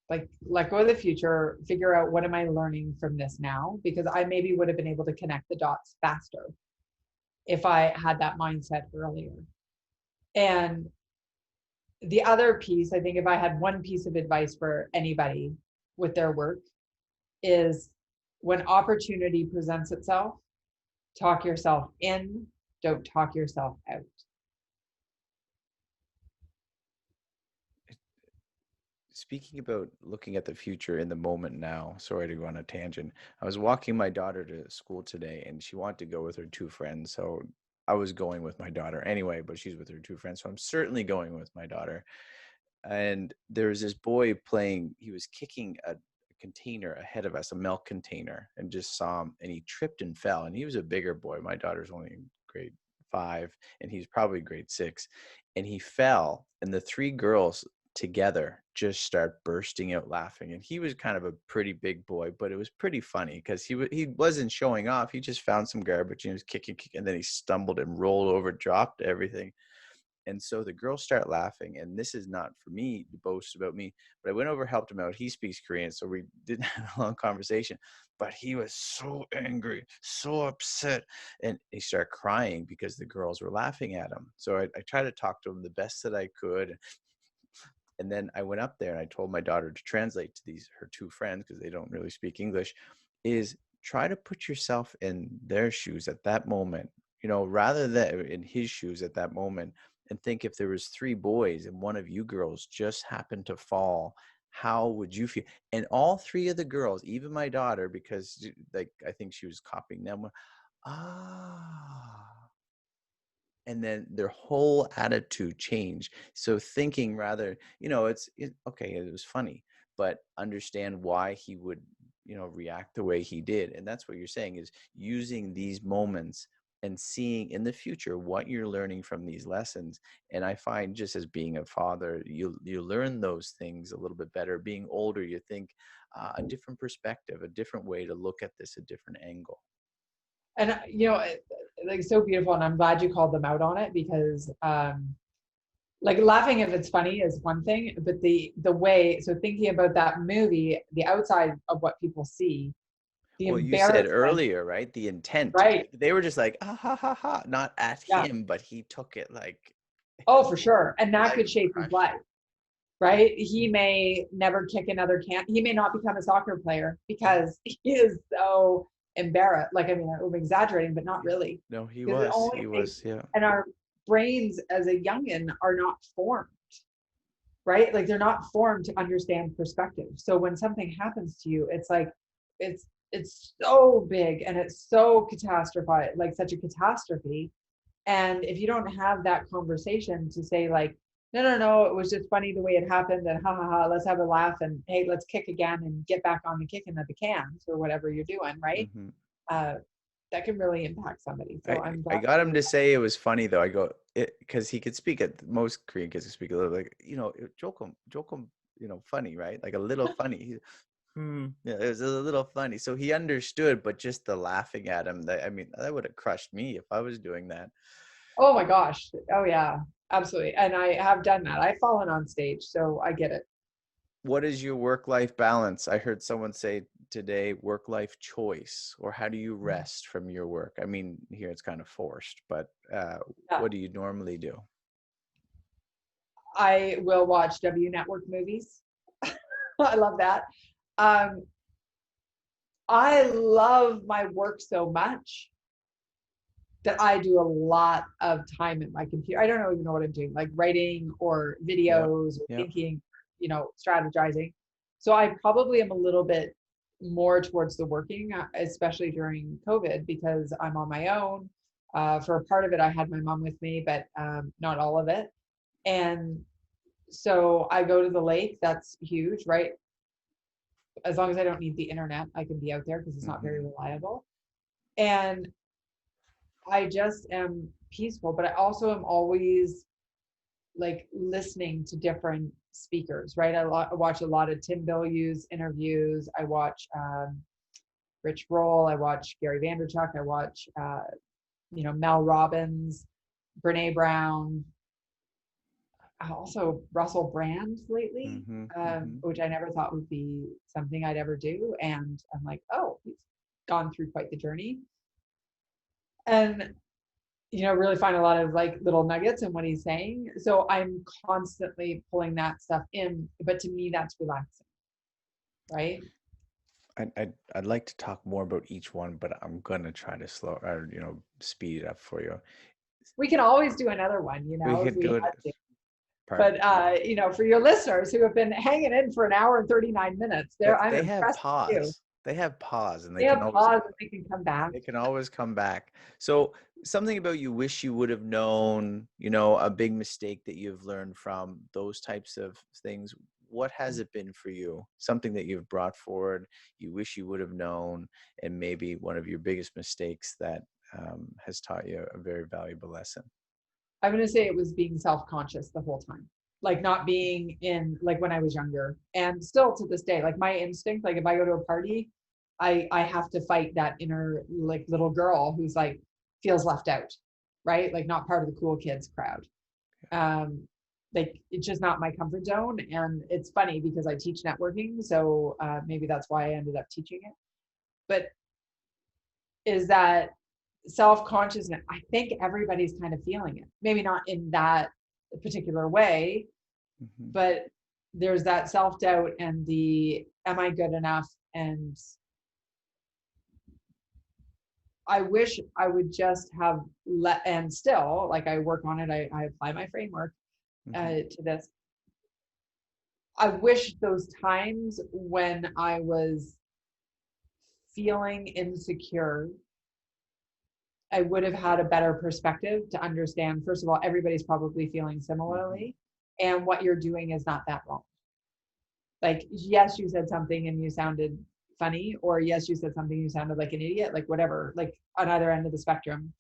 Speaker 2: Like, let go of the future, figure out, what am I learning from this now? Because I maybe would have been able to connect the dots faster if I had that mindset earlier. And the other piece, I think, if I had one piece of advice for anybody with their work, is when opportunity presents itself, talk yourself in, don't talk yourself out.
Speaker 1: Speaking about looking at the future in the moment now, sorry to go on a tangent. I was walking my daughter to school today and she wanted to go with her two friends. So I was going with my daughter anyway, but she's with her two friends. So I'm certainly going with my daughter. And there was this boy playing, he was kicking a container ahead of us, a milk container, and just saw him, and he tripped and fell. And he was a bigger boy. My daughter's only in grade 5 and he's probably grade 6. And he fell, and the three girls together just start bursting out laughing. And he was kind of a pretty big boy, but it was pretty funny because he wasn't showing off. He just found some garbage and he was kicking, and then he stumbled and rolled over, dropped everything. And so the girls start laughing, and this is not for me to boast about me, but I went over, helped him out. He speaks Korean, so we didn't have a long conversation, but he was so angry, so upset, and he started crying because the girls were laughing at him. So I tried to talk to him the best that I could. And then I went up there and I told my daughter to translate to her two friends, because they don't really speak English, is try to put yourself in their shoes at that moment, rather than in his shoes at that moment, and think, if there was three boys and one of you girls just happened to fall, how would you feel? And all three of the girls, even my daughter, because like I think she was copying them, were, ah, and then their whole attitude changed. So thinking rather, okay, it was funny, but understand why he would, react the way he did. And that's what you're saying, is using these moments and seeing in the future what you're learning from these lessons. And I find, just as being a father, you learn those things a little bit better. Being older, you think a different perspective, a different way to look at this, a different angle.
Speaker 2: And like, so beautiful, and I'm glad you called them out on it, because like, laughing if it's funny is one thing, but the way, so thinking about that movie, the outside of what people see, the
Speaker 1: Well, you said
Speaker 2: embarrassment,
Speaker 1: earlier, right? The intent.
Speaker 2: right?
Speaker 1: They were just like, ah, ha, ha, ha, not at
Speaker 2: Yeah.
Speaker 1: him, but he took it like,
Speaker 2: Oh, for sure. And that
Speaker 1: life
Speaker 2: could shape his
Speaker 1: crushed.
Speaker 2: life, right? He may never kick another can. He may not become a soccer player because he is so embarrassed. Like, I mean, I'm exaggerating, but not really.
Speaker 1: No, he
Speaker 2: Because it
Speaker 1: was.
Speaker 2: only
Speaker 1: He
Speaker 2: takes,
Speaker 1: was, yeah.
Speaker 2: and our brains as a youngin are not formed, right? Like, they're not formed to understand perspective. So when something happens to you, it's like, it's so big and it's so catastrophic, like such a catastrophe. And if you don't have that conversation to say, like, no, no, no, it was just funny the way it happened, and ha ha ha, let's have a laugh, and hey, let's kick again and get back on the kicking of the cans or whatever you're doing, right?
Speaker 1: Hmm.
Speaker 2: Uh, that can really impact somebody. So I'm
Speaker 1: I
Speaker 2: glad
Speaker 1: got him
Speaker 2: you.
Speaker 1: to say it was funny though. I go, because he could speak it. Most Korean kids can speak a little, like, joke him, funny, right? Like a little funny. Yeah, it was a little funny. So he understood, but just the laughing at him, I mean, that would have crushed me if I was doing that.
Speaker 2: Oh my gosh. Oh yeah, absolutely. And I have done that. I've fallen on stage, so I get it.
Speaker 1: What is your work-life balance? I heard someone say today, work-life choice, or how do you rest from your work? I mean, here it's kind of forced, but
Speaker 2: Yeah.
Speaker 1: what do you normally do?
Speaker 2: I will watch W Network movies. I love that. Um, I love my work so much that I do a lot of time at my computer. I don't even know what I'm doing, like writing or
Speaker 1: Yeah,
Speaker 2: videos or
Speaker 1: yeah.
Speaker 2: thinking, strategizing. So I probably am a little bit more towards the working, especially during COVID, because I'm on my own. For a part of it, I had my mom with me, but not all of it. And so I go to the lake. That's huge, right? As long as I don't need the internet, I can be out there because it's not very
Speaker 1: Hmm.
Speaker 2: reliable. And I just am peaceful, but I also am always like listening to different speakers, right? I watch a lot of Tim Bilyeu's interviews. I watch Rich Roll. I watch Gary Vaynerchuk. I watch, Mel Robbins, Brene Brown, also Russell Brand lately,
Speaker 1: Hmm. Hmm.
Speaker 2: which I never thought would be something I'd ever do. And I'm like, oh, he's gone through quite the journey. And really find a lot of like little nuggets in what he's saying. So I'm constantly pulling that stuff in, but to me, that's relaxing, right?
Speaker 1: I'd like to talk more about each one, but I'm gonna try to slow or speed it up for you.
Speaker 2: We can always do another one,
Speaker 1: We
Speaker 2: if
Speaker 1: could
Speaker 2: we
Speaker 1: go
Speaker 2: had
Speaker 1: to
Speaker 2: to. But
Speaker 1: pardon.
Speaker 2: for your listeners who have been hanging in for an hour and 39 minutes, I'm
Speaker 1: They have
Speaker 2: impressed with you.
Speaker 1: pause. They have pause, and
Speaker 2: They have pause and they can come back.
Speaker 1: they can always come back. So something about you wish you would have known, a big mistake that you've learned from those types of things. What has it been for you? Something that you've brought forward, you wish you would have known, and maybe one of your biggest mistakes that has taught you a very valuable lesson.
Speaker 2: I'm going to say it was being self-conscious the whole time, like not being in, like when I was younger, and still to this day, like my instinct, like if I go to a party, I have to fight that inner like little girl who's like feels left out, right? Like not part of the cool kids crowd. Um, like it's just not my comfort zone. And it's funny because I teach networking, so maybe that's why I ended up teaching it. But is that self-consciousness? I think everybody's kind of feeling it, maybe not in that particular way,
Speaker 1: Hmm.
Speaker 2: but there's that self-doubt and the am I good enough? And I wish I would just have and still, like, I work on it. I apply my framework
Speaker 1: Hmm.
Speaker 2: to this. I wish those times when I was feeling insecure, I would have had a better perspective to understand, first of all, everybody's probably feeling
Speaker 1: Hmm.
Speaker 2: similarly, and what you're doing is not that wrong. Like, yes, you said something and you sounded funny, or yes, you said something, you sounded like an idiot, like whatever, like on either end of the spectrum.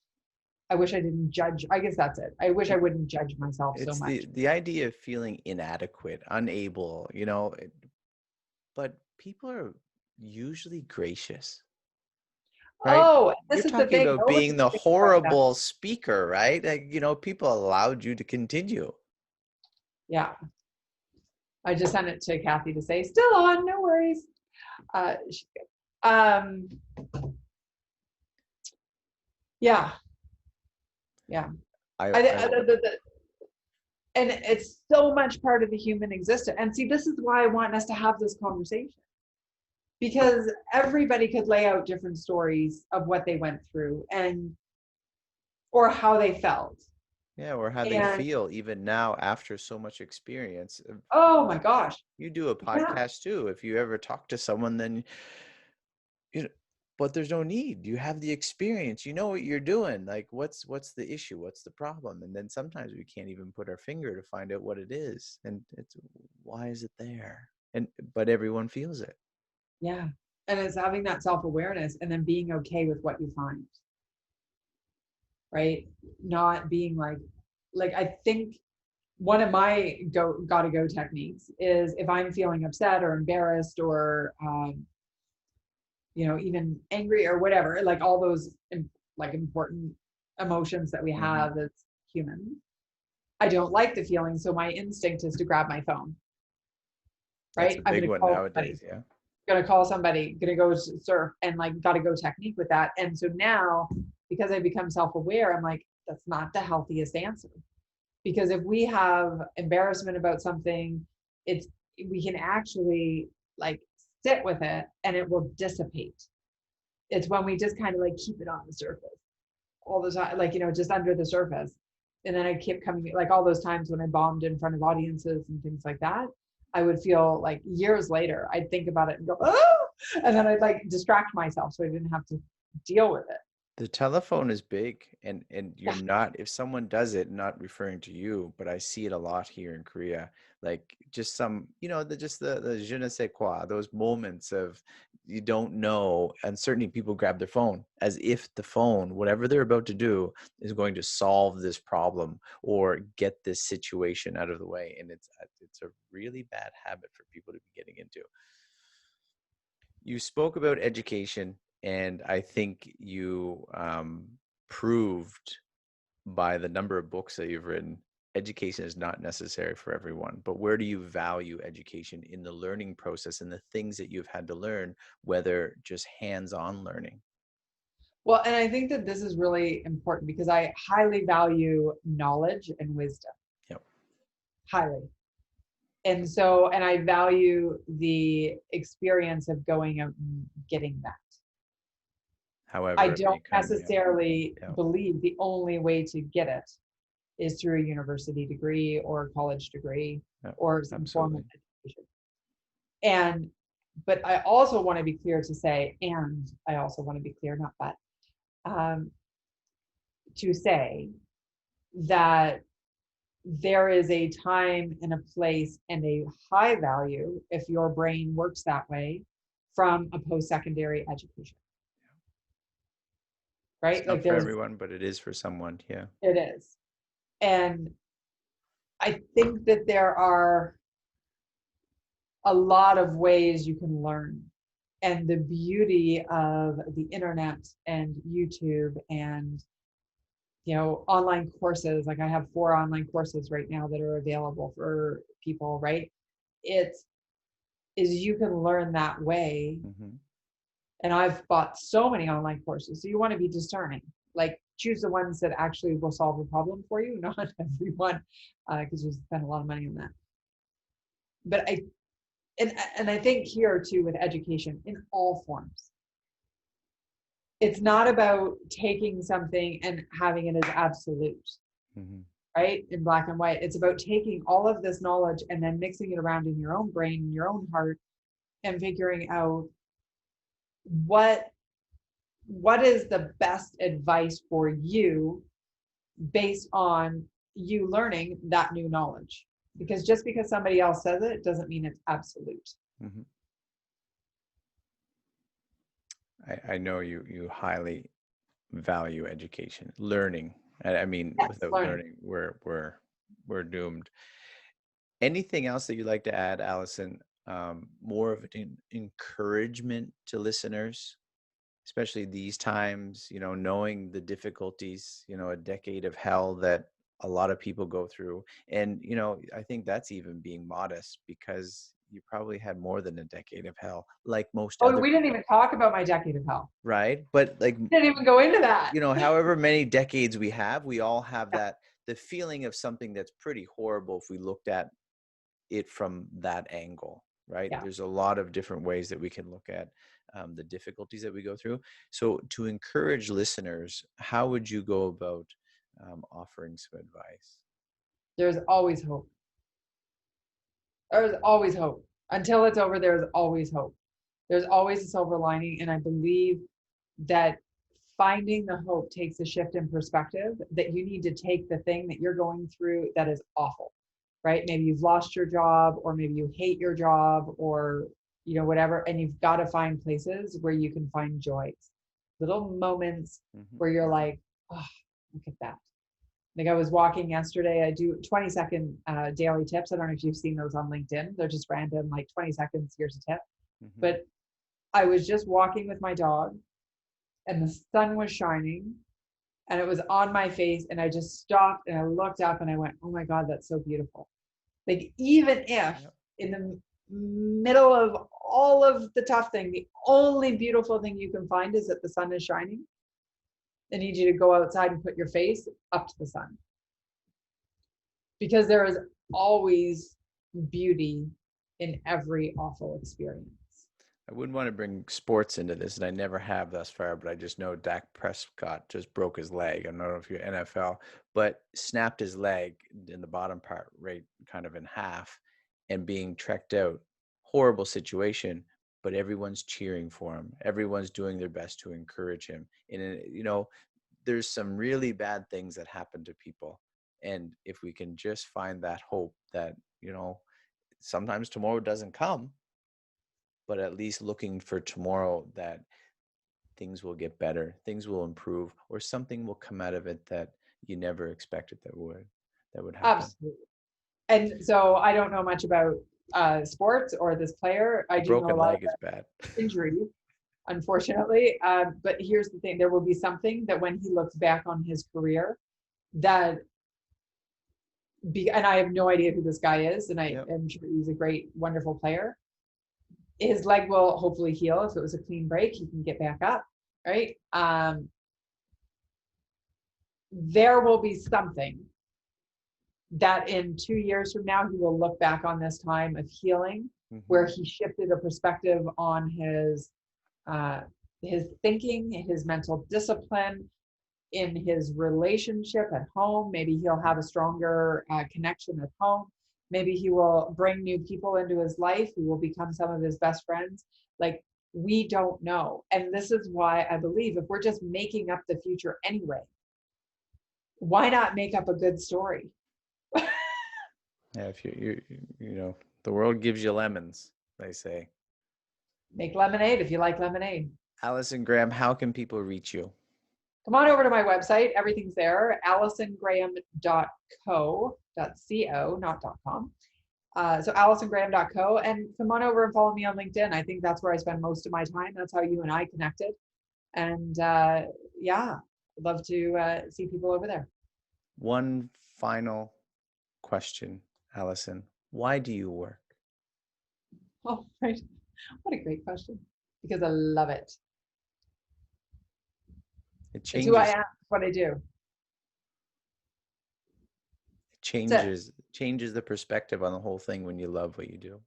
Speaker 2: I wish I didn't judge. I guess that's it. I wish I wouldn't judge myself so
Speaker 1: It's
Speaker 2: much.
Speaker 1: the idea of feeling inadequate, unable, but people are usually gracious, right?
Speaker 2: Oh,
Speaker 1: You're
Speaker 2: this is the
Speaker 1: talking
Speaker 2: thing.
Speaker 1: about
Speaker 2: No one
Speaker 1: being the
Speaker 2: thinks about that.
Speaker 1: horrible speaker, right? Like, people allowed you to continue.
Speaker 2: Yeah. I just sent it to Kathy to say, still on, no worries. She's good. Yeah. Yeah.
Speaker 1: I,
Speaker 2: I,
Speaker 1: I,
Speaker 2: and it's so much part of the human existence. And see, this is why I want us to have this conversation, because everybody could lay out different stories of what they went through and or how they felt.
Speaker 1: yeah, or how they
Speaker 2: And
Speaker 1: feel even now after so much experience.
Speaker 2: oh my gosh.
Speaker 1: You do a
Speaker 2: Yeah.
Speaker 1: podcast too. If you ever talk to someone, then you know, but there's no need. You have the experience. You know what you're doing. Like, what's the issue? What's the problem? And then sometimes we can't even put our finger to find out what it is. And it's why is it there? But everyone feels it.
Speaker 2: Yeah. And it's having that self-awareness and then being okay with what you find. Right? Not being like I think one of my gotta go techniques is if I'm feeling upset or embarrassed or even angry or whatever, like all those like important emotions that we
Speaker 1: Hmm.
Speaker 2: have as humans. I don't like the feeling, so my instinct is to grab my phone.
Speaker 1: That's
Speaker 2: Right?
Speaker 1: a
Speaker 2: I'm
Speaker 1: big
Speaker 2: gonna
Speaker 1: one
Speaker 2: call somebody,
Speaker 1: nowadays. Yeah.
Speaker 2: gonna go surf, and like gotta go technique with that. And so now, because I become self-aware, I'm like, that's not the healthiest answer. Because if we have embarrassment about something, it's we can actually like sit with it and it will dissipate. It's when we just kind of like keep it on the surface all the time, like just under the surface. And then I kept coming, like all those times when I bombed in front of audiences and things like that, I would feel like years later I'd think about it and go, oh, and then I'd like distract myself so I didn't have to deal with it.
Speaker 1: The telephone is big, and you're
Speaker 2: Yeah.
Speaker 1: not, if someone does it, not referring to you, but I see it a lot here in Korea, like just some, the je ne sais quoi, those moments of you don't know, and certainly people grab their phone as if the phone, whatever they're about to do, is going to solve this problem or get this situation out of the way. And it's a really bad habit for people to be getting into. You spoke about education, and I think you proved by the number of books that you've written, education is not necessary for everyone. But where do you value education in the learning process and the things that you've had to learn, whether just hands-on learning?
Speaker 2: Well, and I think that this is really important because I highly value knowledge and wisdom,
Speaker 1: Yep.
Speaker 2: highly. And so, and I value the experience of going out and getting that. I
Speaker 1: However it may
Speaker 2: don't
Speaker 1: come. Yeah.
Speaker 2: necessarily
Speaker 1: Yeah.
Speaker 2: believe the only way to get it is through a university degree or a college degree
Speaker 1: Yeah,
Speaker 2: or some form of
Speaker 1: absolutely.
Speaker 2: education. And, but I also want to be clear to say, and I also want to be clear, not but, um, to say that there is a time and a place and a high value, if your brain works that way, from a post-secondary education.
Speaker 1: It's
Speaker 2: Right?
Speaker 1: not
Speaker 2: Like
Speaker 1: for
Speaker 2: there's,
Speaker 1: everyone, but it is for someone. Yeah.
Speaker 2: it is. And I think that there are a lot of ways you can learn. And the beauty of the internet and YouTube and online courses, like I have 4 online courses right now that are available for people, right? It is you can learn that way.
Speaker 1: Hmm.
Speaker 2: And I've bought so many online courses. So you want to be discerning. Like choose the ones that actually will solve a problem for you, not everyone, because you spend a lot of money on that. But and I think here too with education in all forms, it's not about taking something and having it as absolute,
Speaker 1: Hmm.
Speaker 2: right? In black and white. It's about taking all of this knowledge and then mixing it around in your own brain, in your own heart, and figuring out what is the best advice for you based on you learning that new knowledge. because just because somebody else says it doesn't mean it's absolute.
Speaker 1: Mhm. I know you highly value education, learning. I mean,
Speaker 2: Yes,
Speaker 1: without
Speaker 2: learning.
Speaker 1: learning, we're doomed. Anything else that you'd like to add, Allison? More of an encouragement to listeners, especially these times, knowing the difficulties, a decade of hell that a lot of people go through. And, I think that's even being modest, because you probably had more than a decade of hell, like most
Speaker 2: Oh,
Speaker 1: other
Speaker 2: we didn't
Speaker 1: people,
Speaker 2: even talk about my decade of hell.
Speaker 1: right? But like,
Speaker 2: We didn't even go into that.
Speaker 1: however many decades we have, we all have
Speaker 2: Yeah.
Speaker 1: that, the feeling of something that's pretty horrible if we looked at it from that angle, right?
Speaker 2: Yeah.
Speaker 1: There's a lot of different ways that we can look at the difficulties that we go through. So, to encourage listeners, how would you go about offering some advice?
Speaker 2: There's always hope. There's always hope. Until it's over, there's always hope. There's always a silver lining. And I believe that finding the hope takes a shift in perspective, that you need to take the thing that you're going through that is awful, right? Maybe you've lost your job, or maybe you hate your job, or whatever, and you've got to find places where you can find joy, little moments
Speaker 1: Mm-hmm.
Speaker 2: where you're like, oh, look at that. Like I was walking yesterday, I do 20-second daily tips. I don't know if you've seen those on LinkedIn. They're just random, like 20 seconds, here's a tip.
Speaker 1: Mm-hmm.
Speaker 2: But I was just walking with my dog, and the sun was shining, and it was on my face, and I just stopped and I looked up and I went, oh my God, that's so beautiful. Like, even if
Speaker 1: Yep.
Speaker 2: in the middle of all of the tough thing, the only beautiful thing you can find is that the sun is shining, I need you to go outside and put your face up to the sun, because there is always beauty in every awful experience.
Speaker 1: I wouldn't want to bring sports into this, and I never have thus far, but I just know Dak Prescott just broke his leg. I don't know if you're NFL, but snapped his leg in the bottom part, right, kind of in half, and being trekked out. Horrible situation, but everyone's cheering for him. Everyone's doing their best to encourage him. And, there's some really bad things that happen to people. And if we can just find that hope that, sometimes tomorrow doesn't come, but at least looking for tomorrow, that things will get better, things will improve, or something will come out of it that you never expected that would happen.
Speaker 2: Absolutely. And so I don't know much about sports or this player. I
Speaker 1: A
Speaker 2: do know a
Speaker 1: broken
Speaker 2: lot
Speaker 1: leg is
Speaker 2: about
Speaker 1: bad.
Speaker 2: injuries, unfortunately. But here's the thing: there will be something that when he looks back on his career, that and I have no idea who this guy is, and I
Speaker 1: Yep.
Speaker 2: am sure he's a great, wonderful player. His leg will hopefully heal. If it was a clean break, he can get back up, right? There will be something that in 2 years from now, he will look back on this time of healing, where
Speaker 1: Mm-hmm.
Speaker 2: he shifted a perspective on his thinking, his mental discipline, in his relationship at home. Maybe he'll have a stronger connection at home. Maybe he will bring new people into his life who will become some of his best friends. Like, we don't know. And this is why I believe if we're just making up the future anyway, why not make up a good story?
Speaker 1: Yeah, if the world gives you lemons, they say.
Speaker 2: Make lemonade if you like lemonade.
Speaker 1: Allison Graham, how can people reach you?
Speaker 2: Come on over to my website. Everything's there. AllisonGraham.co, not .com. So AllisonGraham.co, and come on over and follow me on LinkedIn. I think that's where I spend most of my time. That's how you and I connected. And yeah, I'd love to see people over there.
Speaker 1: One final question, Allison. Why do you work?
Speaker 2: Oh, right. What a great question. Because I love it.
Speaker 1: It
Speaker 2: It's who I
Speaker 1: changes
Speaker 2: am, what I do.
Speaker 1: changes the perspective on the whole thing when you love what you do.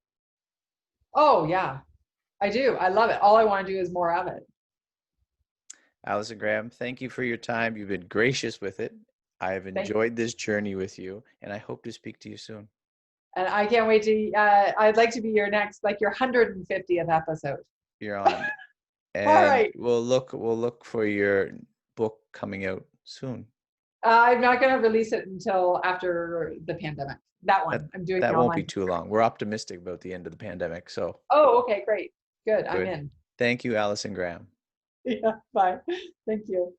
Speaker 2: Oh, yeah, I do. I love it. All I want to do is more of it.
Speaker 1: Allison Graham, thank you for your time. You've been gracious with it. I have enjoyed this journey with you, and I hope to speak to you soon.
Speaker 2: And I can't wait to, I'd like to be your next, like your 150th episode.
Speaker 1: You're on. And
Speaker 2: All right.
Speaker 1: we'll look for your book coming out soon.
Speaker 2: I'm not going to release it until after the pandemic. That
Speaker 1: That
Speaker 2: one, I'm doing the
Speaker 1: that won't be
Speaker 2: online.
Speaker 1: too long. We're optimistic about the end of the pandemic, so
Speaker 2: Oh, okay, great. Good. I'm
Speaker 1: good.
Speaker 2: in.
Speaker 1: Thank you, Allison Graham.
Speaker 2: Yeah, bye. Thank you.